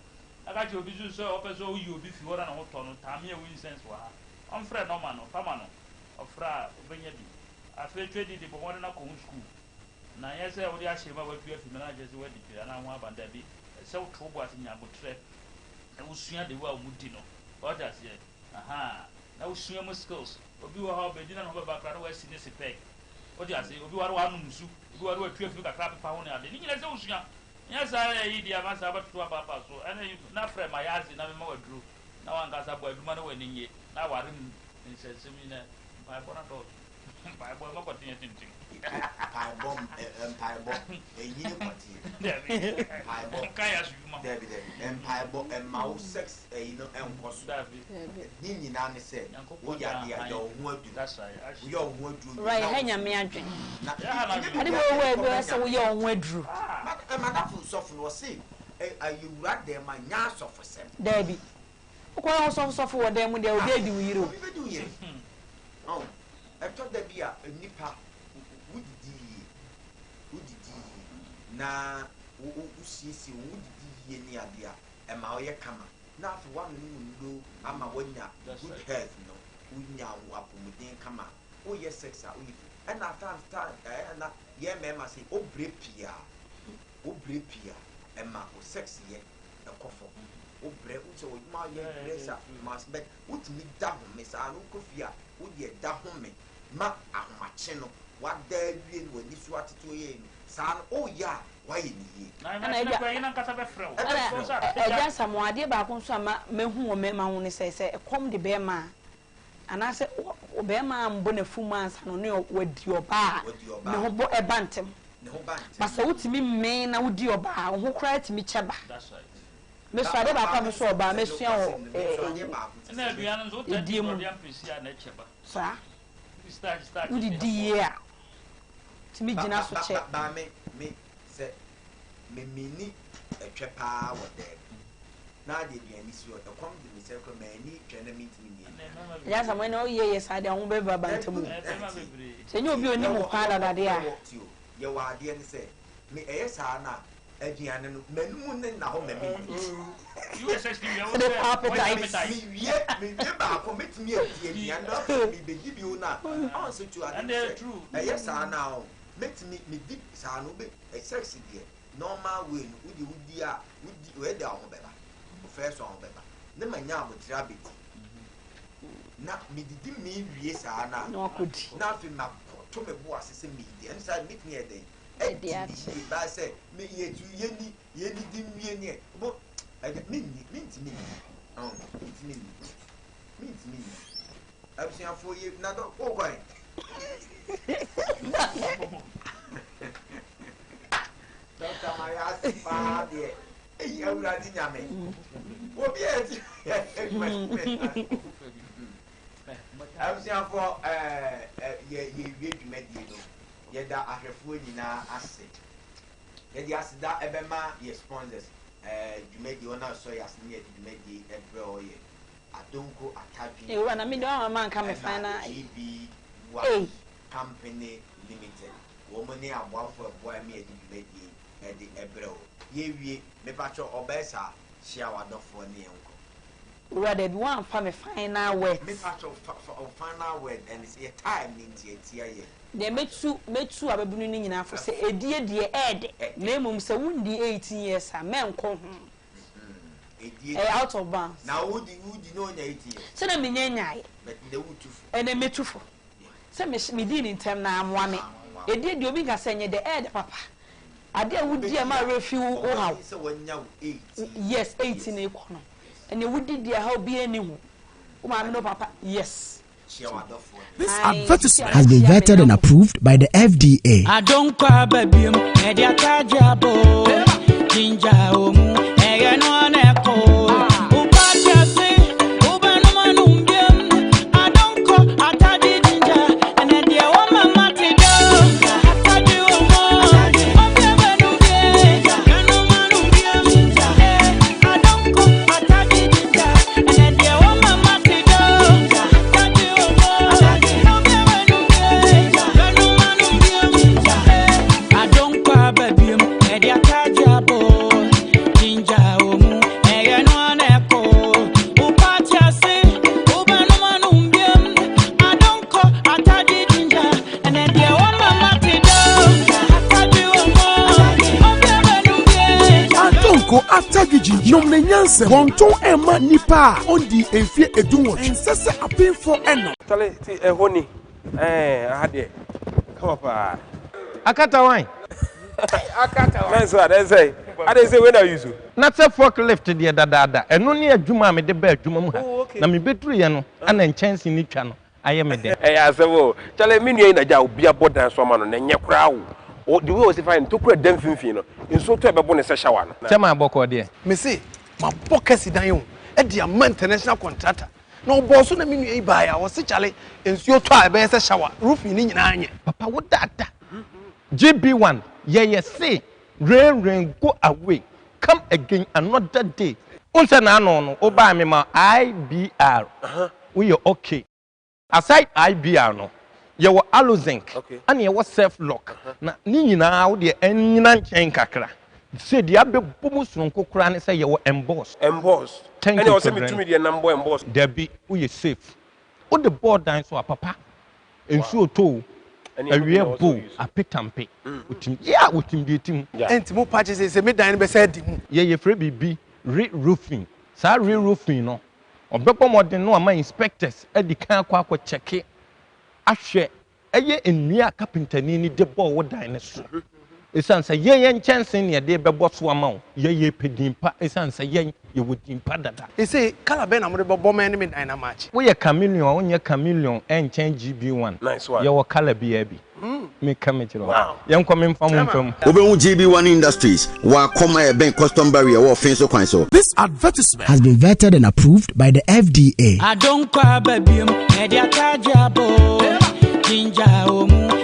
I got your business so up as all you be for an old ton, Tamia Winsens for her. I'm Fred Norman or Famano or Fra Benyadi. I feel traded the one in a school. Now, yes, I would ask him about your managers where the and I want to be so trouble in your trip. I will swing the well Mutino. What does it? Aha, now swim with skills. But you are didn't have a background where seen this effect. What do you say? You are one who you are a trip with a crap pound and then you know. Yes, I eat the advance about 2 papa so and not friend my ass in a more drew. Now I'm got a boy, money winning yet. Now I didn't say similar. My bonnet. By boy, not continuing. Pie bomb, a year, pie bomb, Kaya's David, and pie bomb, and mouse sex, and was Nini Nani said, we are your word, that's your word, right? Hang on, me, I don't know where so we all went through. Madame Soften was saying, are you right there, my nurse officer? Debbie. Why also suffer with them when they were dead? Oh, I thought there be a nipper. Na usisi wudi ni adia e ma oye kama na afọ wa ndo ama wonya good health no wonya apomuden kama oye sex a oye e na time na ye mema say obrepia e ma o sex ye e kofo obre uche o ma ye pressure mas bet utimi da ho me sa no kofia wo ye da ho me ma ahomache no wa da wie no ani so ateto ye san oh yeah why ni na e kwa ina kasa be frɛ o ja samoade ba ko so ama mehu o mema ho ne sɛ kom de be ma anase o be ma mbo na fu mansa no ne wadi oba ne ho bo e bantem ba sɛ wutimi men na wodi oba ho kra timi kyeba me so ade ba kwa me so oba me sua o na aduane zo tadi mo dia pesi na kyeba sa start wudi die a timi gina so che ba me se me mini etwepa wo de na de bi ani si o to come the circle me ni twena meet me ni ya samo na o ye sa de ho be baba ntamu se nyo bi oni mo pa da de a ye wa de ni se me sa na aduane no manum ne na ho me you essentially you appetite me ba ko metimi aduane no me be gibi o na on so to and they true sa na o metimi me di sa no be sex there normal way wudi a wudi we da ho beba o first ho beba ne manya abotira beti na me didi me wie sa na no akodi na fi ma to me bo asese me di and say meet me there e ba say me ye tu ye ni di mie ni bo me abusia fo ye na do ko kwan Dr. Mayasi pa de e awura di nyame obi eti abusia fo ye wie dwumadi do ye da ahwefo nyina ase ye di asida ebema ye sponsors dwumadi ona so ya asne ye dwumadi ebre oye adonko atabi e wana mi do ama nka me fana company limited wo mo ni abwafo boy me ye dwumadi e di ebre o ye wie me pacho obesa shia wadofo ni enko rather be one for me final word me pacho final word and it's a time ninti etia ye de metu ababunu ni nyina fo se edie ede na emum se wundi 18 years a menko ho edie out of bounds na wudi no nya 18 years se na menyanyaaye but de wutufo ene metufo se me di ni ntem na amwa me edie de obi ka se nye de ede papa ade wudi e ma refi wo haw se wanya 8 yes 18 e kono ene wudi de ha obi ani hu o ma me no papa yes. This advertisement has been vetted and approved by the FDA. I don't cry, baby. Media Tajabo, Jinja Omu, Eyan Echo. Atagiji nom ne nyanse wonton ema nipa ondi enfie edunwo ensese apin for eno tale ti ehoni ade come up akata wine akata wine so I say when are you so na say forklift de dada eno ne adwuma me de ba adwuma mu ha na me betru ye no ana nchanse ni twa no aye me de asewo tale me nua ina ja obi abodan so ma no na nye kra wo the way was fine to kura dem finfin no nso to ebebo ne se shower no chema aboko de me say ma bokasi dan yo e dia ma international contractor na oboso na me nua e ba ya wo se chale nsuo to a be se shower roof ni nyina anye papa wo dada GB1 ye say rain go away come again another day unse na no oba me ma IBR we you okay aside IBR no ye wo alozinc and ye wo self lock na ni nyina wo de anyina nchen kakra say dia be bomu sonko kura ne say ye wo emboss and you say me to me the number emboss there be we safe o the board dan so papa ensu oto awie bo apetampe utim utim de tim enti mo patches say me dan be say di mu ye free bibi roofing sa roofing no obepo modern no ama inspectors edi kan akwa check ahwe eye enua carpenter ni de ball wo dan ne so esan say ye nchansen ne de bebo so ama ye pedimpa esan say ye wodimpa dada say kala be na mo de bebo man me dan na match wo ye chameleon wo ye chameleon enchan GB1 nice one ye wo kala bi me kamechiro ye nko me mfam mfam obehu GB1 Industries wa koma eben custom barrier wo fenso kwan so. This advertisement has been vetted and approved by the FDA. I don't cry baby, media tajabo, ginger omu.